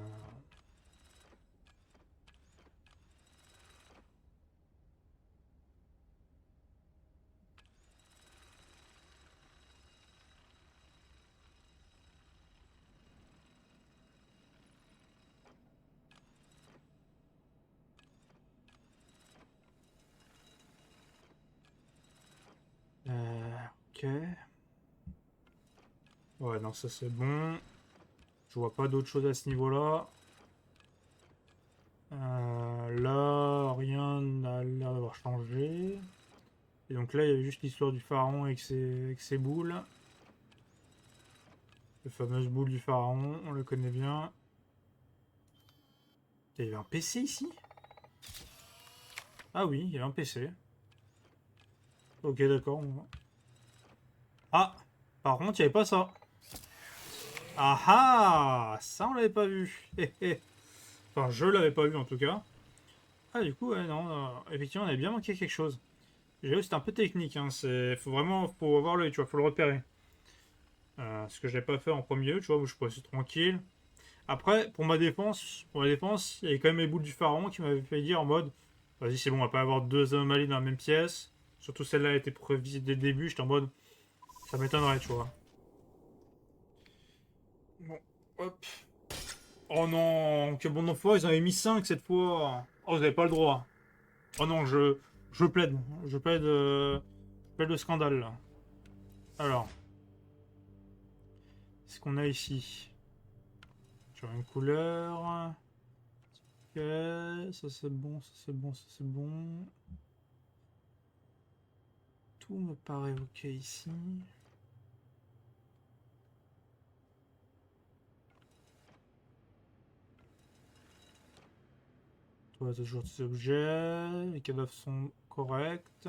Speaker 1: Ok. Ouais, non, ça c'est bon. Je vois pas d'autre chose à ce niveau-là. Là, rien n'a l'air d'avoir changé. Et donc là, il y avait juste l'histoire du pharaon avec ses boules. Les fameuses boules du pharaon, on le connaît bien. Il y avait un PC ici? Ah oui, il y avait un PC. Ok, d'accord. Ah! Par contre, il n'y avait pas ça. Ah ah! Ça, on l'avait pas vu. Enfin, je l'avais pas vu en tout cas. Ah, du coup, ouais, non, effectivement, on avait bien manqué quelque chose. J'avoue, c'était un peu technique, hein. Faut vraiment faut avoir l'œil, tu vois, faut le repérer. Ce que je n'ai pas fait en premier lieu, tu vois, où je suis passé tranquille. Après, pour ma défense, il y avait quand même les boules du pharaon qui m'avaient fait dire en mode, vas-y, c'est bon, on va pas avoir deux anomalies dans la même pièce. Surtout celle-là a été prévue dès le début, j'étais en mode, ça m'étonnerait, tu vois. Bon, hop. Oh non, quel bon enfant, ils en avaient mis 5 cette fois. Oh, vous n'avez pas le droit. Oh non, je plaide. Je plaide le scandale, là. Alors, qu'est-ce qu'on a ici? Sur une couleur. Ok, ça c'est bon, ça c'est bon, ça c'est bon. Tout me paraît ok ici. Toi, t'as toujours tes objets. Les cadavres sont corrects.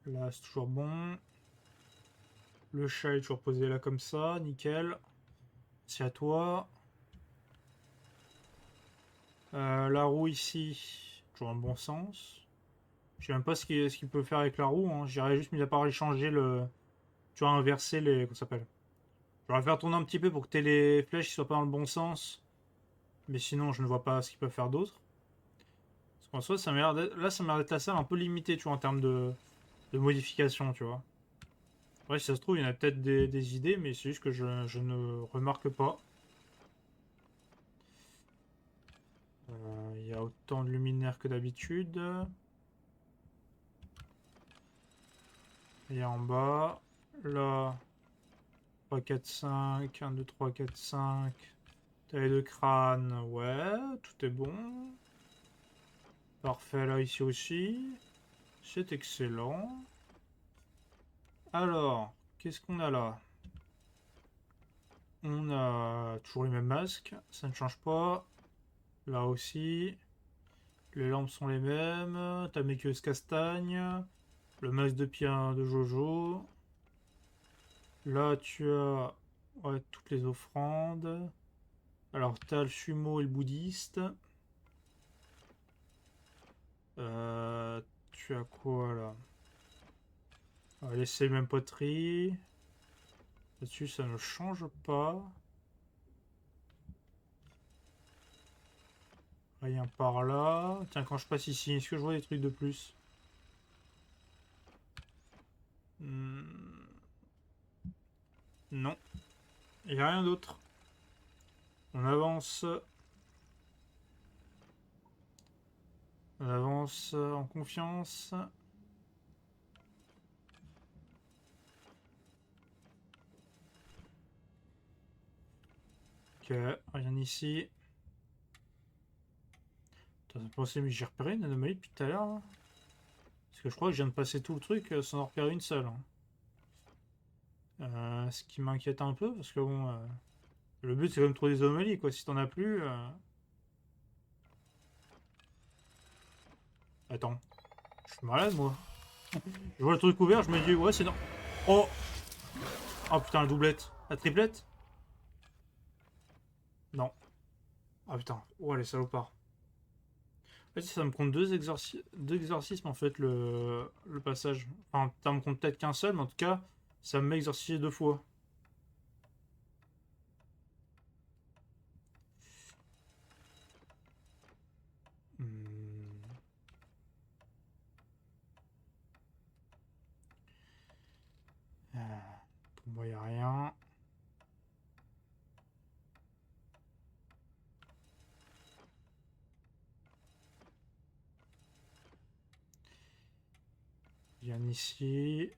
Speaker 1: Là, c'est toujours bon. Le chat est toujours posé là comme ça, nickel. C'est à toi. La roue ici, toujours un bon sens. Je sais même pas ce qu'il peut faire avec la roue. Hein. J'irais juste mis à part changer le. Tu vois, inverser les. Comment ça s'appelle? Je vais faire tourner un petit peu pour que les flèches soient pas dans le bon sens. Mais sinon, je ne vois pas ce qu'il peut faire d'autre. Parce qu'en soi, là, ça m'a l'air d'être la salle un peu limitée, tu vois, en termes de modification, tu vois. Ouais, si ça se trouve, il y en a peut-être des idées, mais c'est juste que je ne remarque pas. Il y a autant de luminaires que d'habitude. Et en bas, là, 3, 4, 5, 1, 2, 3, 4, 5. Taille de crâne, ouais, tout est bon. Parfait, là, ici aussi. C'est excellent. Alors, qu'est-ce qu'on a là? On a toujours les mêmes masques, ça ne change pas. Là aussi, les lampes sont les mêmes. Ta maquilleuse castagne. Le masque de pierre de Jojo. Là, tu as Ouais, toutes les offrandes. Alors, t'as le sumo et le bouddhiste. Tu as quoi là? On va laisser même poterie. Là-dessus, ça ne change pas. Rien par là. Tiens, quand je passe ici, est-ce que je vois des trucs de plus? Non, il n'y a rien d'autre. On avance. On avance en confiance. Ok, rien ici. T'as pensé, mais j'ai repéré une anomalie depuis tout à l'heure, là. Parce que je crois que je viens de passer tout le truc sans en repérer une seule, hein. Ce qui m'inquiète un peu, parce que bon, le but c'est quand même de trouver des anomalies, quoi. Si t'en as plus. Attends, je suis malade, moi. Je vois le truc ouvert, je me dis, ouais, c'est non. Oh! Oh putain, la doublette. La triplette? Non. Ah putain, oh les salopards. En fait, ça me compte deux exorcismes en fait, le passage. Enfin, ça me compte peut-être qu'un seul, mais en tout cas, ça me met exorcisé 2 fois. Hmm. Pour moi, il a rien. Rien ici.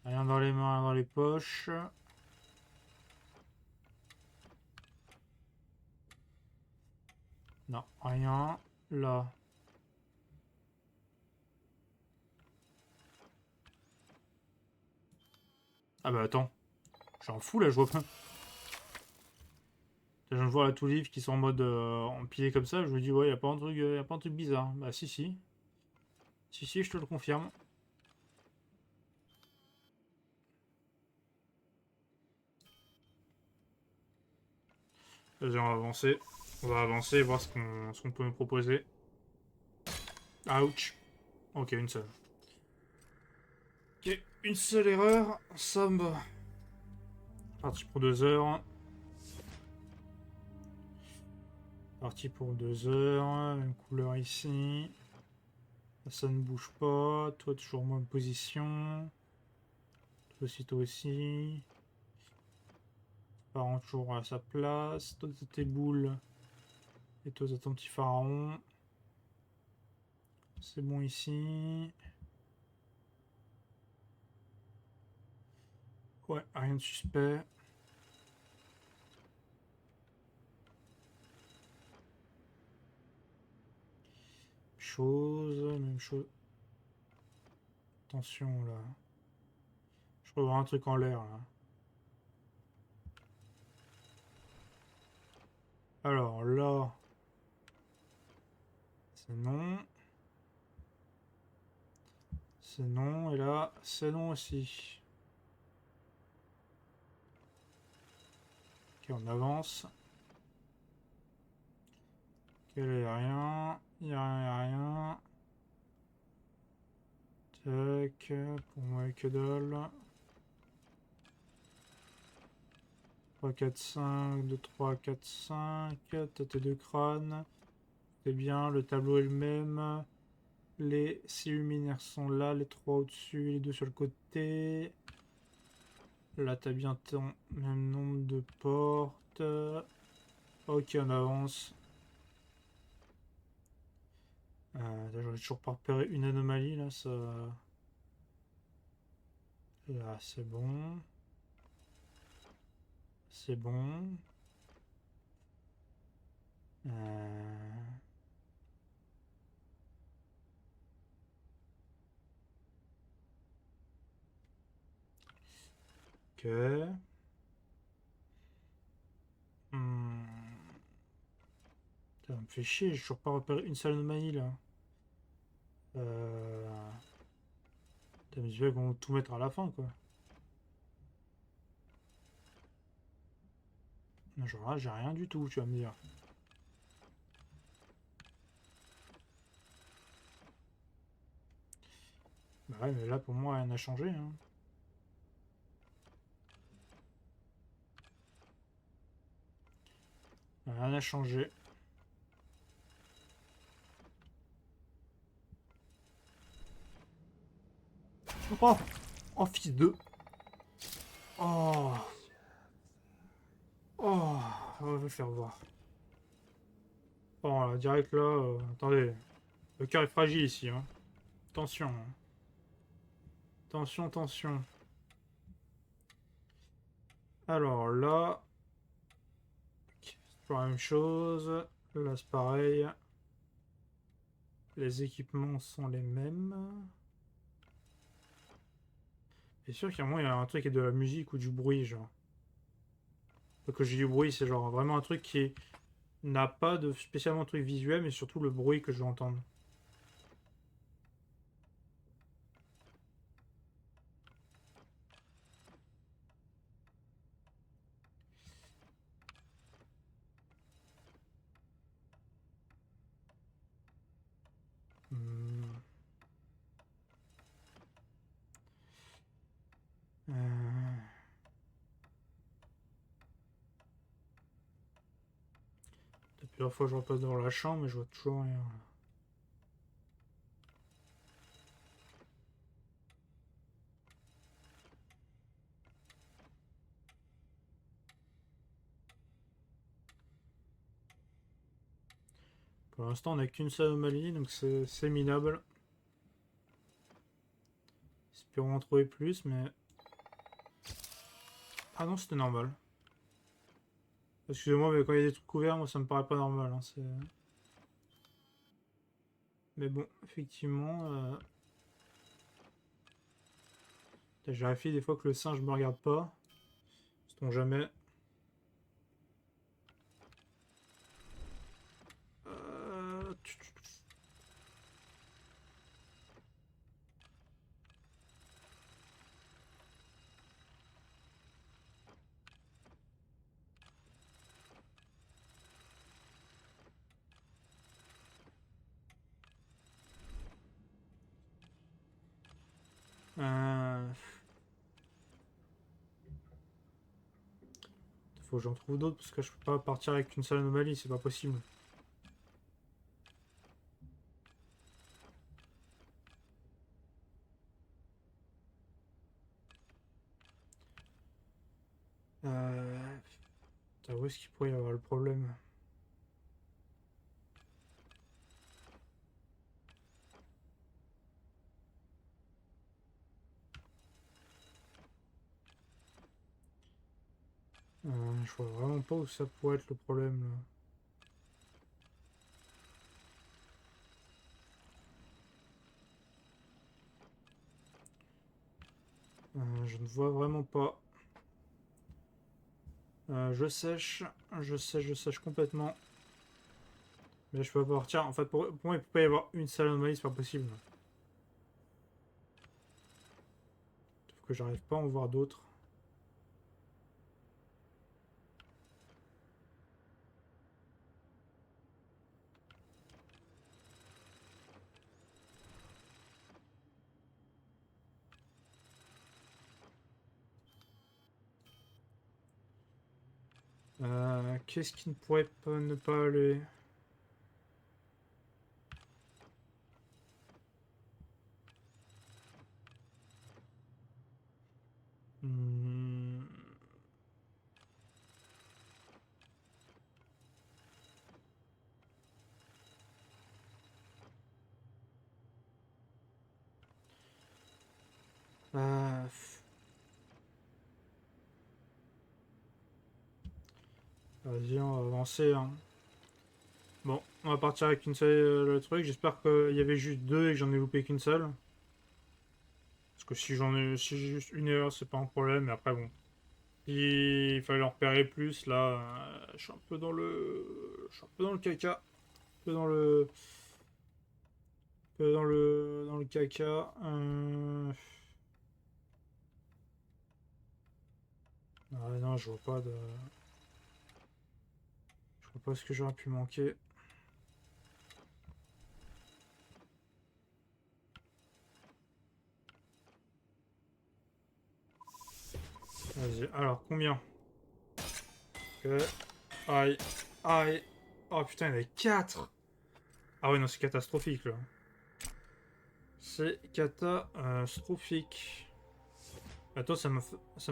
Speaker 1: Rien dans les mains, rien dans les poches. Non, rien. Là. Ah bah attends. Je suis en fou là, je vois pas. Je viens de voir la tous les livres qui sont en mode empilés comme ça. Je me dis, ouais, y a pas un truc, y a pas un truc bizarre. Bah si, si. Si, si, je te le confirme. Vas-y, on va avancer. On va avancer et voir ce qu'on peut nous proposer. Ouch. Ok, une seule. Ok, une seule erreur, ça me va. Parti pour 2 heures. Parti pour 2 heures. Même couleur ici. Ça ne bouge pas. Toi, toujours en même position. Toi aussi, toi aussi. Pharaon toujours à sa place. Toi, t'as tes boules. Et toi, t'as ton petit pharaon. C'est bon ici. Ouais, rien de suspect. Même chose. Attention là. Je peux voir un truc en l'air là. Alors là, c'est non. C'est non. Et là, c'est non aussi. Ok, on avance. Ok, là, y a rien. Y a rien, y a rien. Tac. Pour moi, que dalle. 3, 4, 5. 2, 3, 4, 5. T'as tes deux crânes. C'est bien. Le tableau est le même. Les 6 luminaires sont là. Les 3 au-dessus et les 2 sur le côté. Là, t'as bien ton même nombre de portes. Ok, on avance. J'aurais toujours pas repéré une anomalie là, ça. Là, c'est bon. C'est bon. Euh, Ok. Hmm. Ça me fait chier, j'ai toujours pas repéré une seule anomalie là. Euh... Putain, mais ils vont tout mettre à la fin quoi. Genre là, j'ai rien du tout, tu vas me dire. Bah ouais, mais là, pour moi, rien n'a changé, hein. Rien n'a changé. Oh! Oh, fils de... Oh! Oh! On va le faire voir. Oh, là, direct là... attendez. Le cœur est fragile ici, hein. Attention, hein. Attention, attention. Alors là... c'est toujours la même chose. Là, c'est pareil. Les équipements sont les mêmes. C'est sûr qu'il y a il y a un truc avec de la musique ou du bruit, genre. Que j'ai du bruit, c'est genre vraiment un truc qui n'a pas de spécialement truc visuel, mais surtout le bruit que je vais entendre. Hmm. Euh... Plusieurs fois je repasse dans la chambre, mais je vois toujours rien. Pour l'instant, on n'a qu'une seule anomalie, donc c'est minable. Espérons en trouver plus, mais... Ah non, c'était normal. Excusez-moi, mais quand il y a des trucs couverts, moi ça me paraît pas normal. Hein, mais bon, effectivement... Je vérifie des fois que le singe me regarde pas. Sait-on jamais. Euh... Faut que j'en trouve d'autres parce que je peux pas partir avec une seule anomalie, c'est pas possible. Putain, où est-ce qu'il pourrait y avoir le problème? Je vois vraiment pas où ça pourrait être le problème là. Je ne vois vraiment pas. Je sèche, je sèche complètement. Mais là, je peux pas partir. En fait, pour moi, il peut pas y avoir une seule anomalie, c'est pas possible. Sauf que j'arrive pas à en voir d'autres. Qu'est-ce qui ne pourrait pas ne pas aller? Hmm. Euh, Vas-y, on va avancer. Hein. Bon, on va partir avec une seule le truc. J'espère qu'il y avait juste deux et que j'en ai loupé qu'une seule. Parce que si j'ai juste une erreur, c'est pas un problème. Mais après, bon. Il fallait en repérer plus. Là, je suis un peu dans le. Je suis un peu dans le caca. Un peu dans le. Un peu dans le caca. Ah non, je vois pas de. vois pas ce que j'aurais pu manquer. Vas-y, alors combien? Ok. Aïe, aïe. Oh putain, il y en avait 4. Ah ouais, non, c'est catastrophique là. C'est catastrophique. Attends, ça me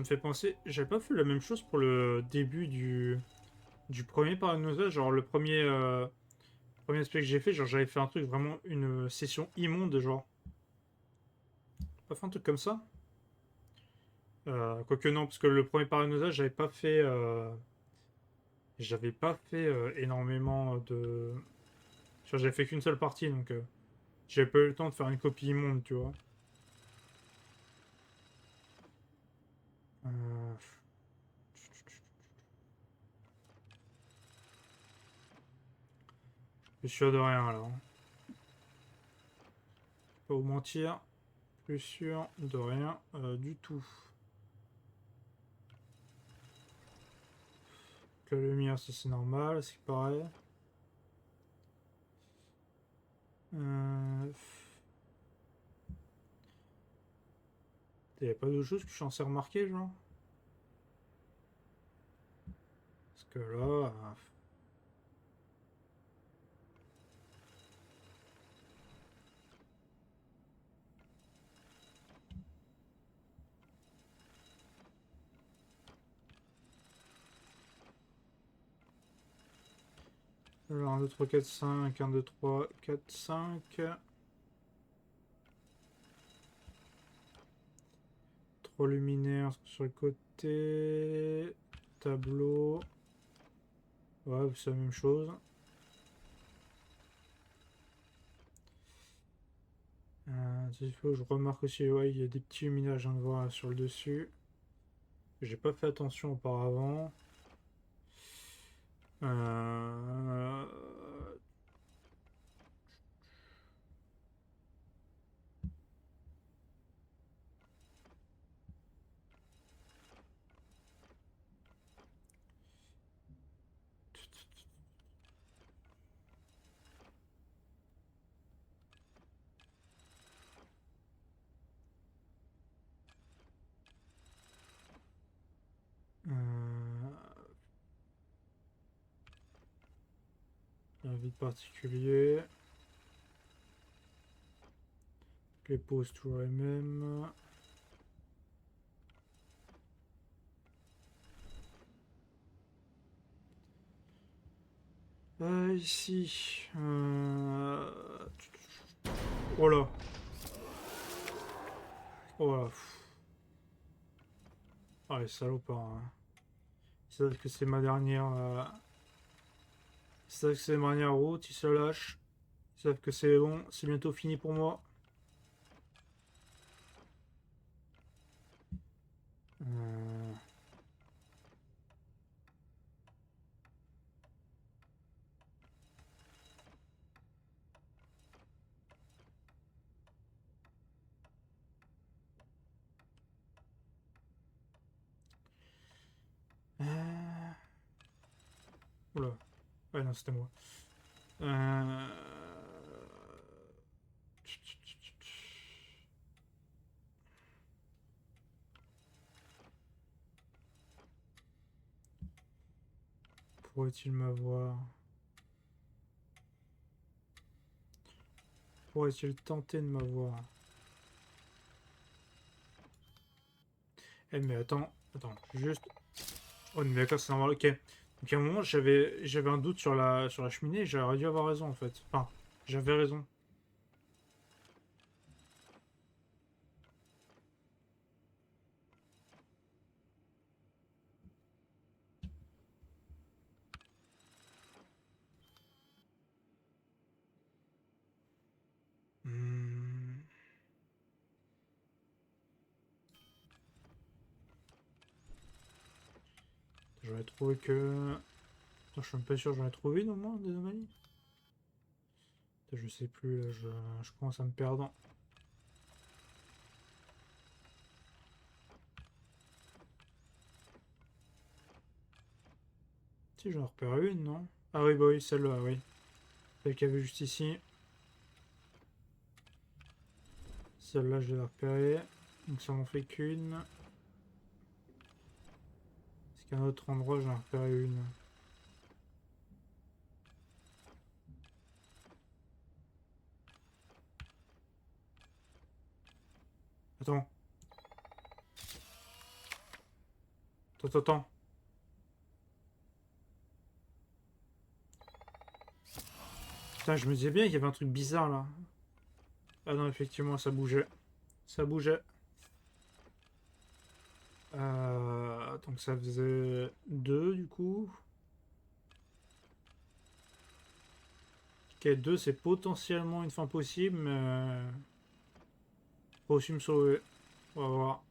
Speaker 1: fait penser. J'avais pas fait la même chose pour le début du premier Paranoia. Genre, premier aspect que j'ai fait, genre, j'avais fait un truc vraiment une session immonde, genre. Pas fait un truc comme ça? Quoique non, parce que le premier Paranoia, j'avais pas fait énormément de. Genre, j'avais fait qu'une seule partie, donc j'avais pas eu le temps de faire une copie immonde, tu vois. Euh, Je suis sûr de rien alors. Pas vous mentir, plus sûr de rien du tout. La lumière, ça c'est normal, c'est pareil. Euh... Y'a pas d'autre chose que je suis censé remarquer, genre? Parce que là. Alors 1, 2, 3, 4, 5, 1, 2, 3, 4, 5. 3 luminaires sur le côté. Tableau. Ouais, c'est la même chose. Il faut que je remarque aussi, ouais, il y a des petits luminaires, je viens de voir sur le dessus. J'ai pas fait attention auparavant. Euh... Un vide particulier. Les poses toujours les mêmes. Ici. Oh là. Oh là. Ah les salopards. Hein. Ils savent que c'est ma dernière. Ils savent que c'est ma dernière route, ils se lâchent. Ils savent que c'est bon, c'est bientôt fini pour moi. Euh, euh, Oula. Ouais, non, c'était moi. Euh... Pourrait-il m'avoir? Pourrait-il tenter de m'avoir? Eh mais attends, juste. Oh mais d'accord, c'est normal, ok. Donc à un moment j'avais un doute sur la cheminée, et j'aurais dû avoir raison en fait. Enfin, j'avais raison. Hmm, J'aurais trouvé que. Attends, je suis même pas sûr, j'en ai trouvé une au moins des anomalies. Putain, je sais plus, là, je commence à me perdre. Si j'en repère une, non? Ah oui, bah oui, celle-là, oui. Celle qu'il y avait juste ici. Celle-là, je l'ai repérée. Donc ça m'en fait qu'une. Est-ce qu'à un autre endroit, j'en ai repéré une? Attends. Attends. Putain, je me disais bien qu'il y avait un truc bizarre là. Ah non, effectivement, ça bougeait. Ça bougeait. Donc ça faisait 2 du coup. Ok, 2 c'est potentiellement une fin possible, mais pas aussi me sauver. On va voir.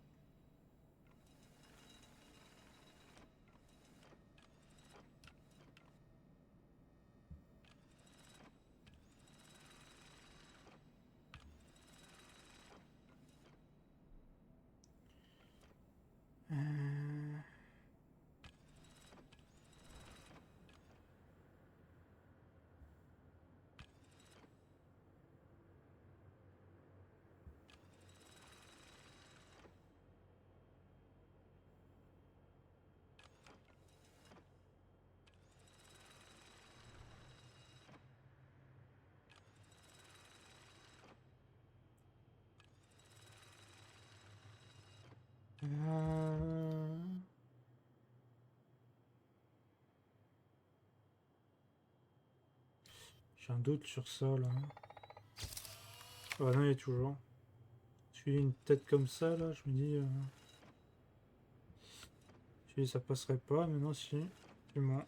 Speaker 1: Euh, J'ai un doute sur ça là. Ah non, il y a toujours. Je suis une tête comme ça là, je me dis. Je me dis ça passerait pas, mais non, si. Effectivement.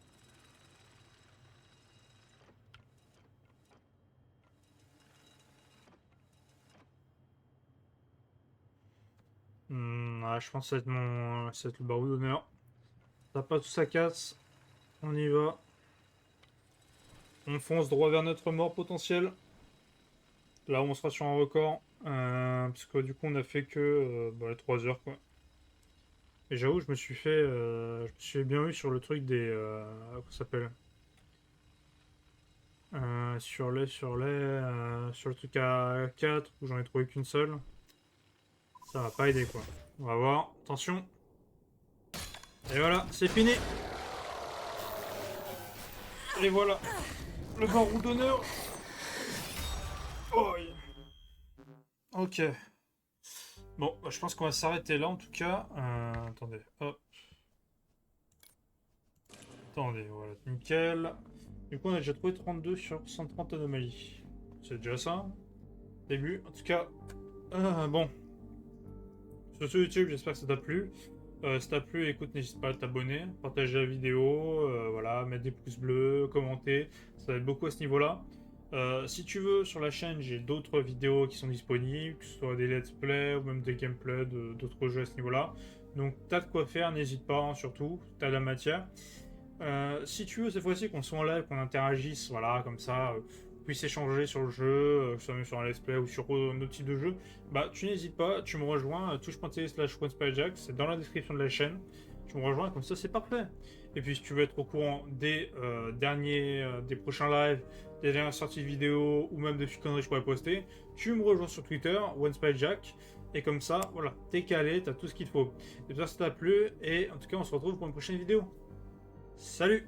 Speaker 1: Je pense que ça va être ça va être le barreau d'honneur. Ça pas tout ça casse. On y va. On fonce droit vers notre mort potentielle. Là, on sera sur un record. Parce que du coup, on a fait que 3 heures quoi. Et j'avoue, je me suis bien eu sur le truc des. Comment ça s'appelle? Sur le truc à 4 où j'en ai trouvé qu'une seule. Ça va pas aider quoi. On va voir. Attention. Et voilà, c'est fini. Et voilà. Le barreau d'honneur. Oh, ok. Bon, bah, je pense qu'on va s'arrêter là en tout cas. Attendez. Hop. Attendez, voilà. Nickel. Du coup, on a déjà trouvé 32 sur 130 anomalies. C'est déjà ça. Début. En tout cas, bon. Sur YouTube, j'espère que ça t'a plu. Si t'as plu, écoute, n'hésite pas à t'abonner, partager la vidéo, voilà, mettre des pouces bleus, commenter, ça aide beaucoup à ce niveau-là. Si tu veux, sur la chaîne, j'ai d'autres vidéos qui sont disponibles, que ce soit des let's play ou même des gameplays d'autres jeux à ce niveau-là. Donc t'as de quoi faire, n'hésite pas, hein, surtout, t'as de la matière. Si tu veux cette fois-ci qu'on soit en live, qu'on interagisse, voilà, comme ça, on puisse échanger sur le jeu, que ce soit même sur un let's play ou sur un autre type de jeu, bah tu n'hésites pas, tu me rejoins, touche.tv/OneSpyJack, c'est dans la description de la chaîne, tu me rejoins, comme ça c'est parfait. Et puis si tu veux être au courant des des prochains lives, des dernières sorties de vidéos, ou même des petites conneries que je pourrais poster, tu me rejoins sur Twitter, OneSpyJack, et comme ça, voilà, t'es calé, t'as tout ce qu'il te faut. J'espère que ça t'a plu, et en tout cas on se retrouve pour une prochaine vidéo. Salut!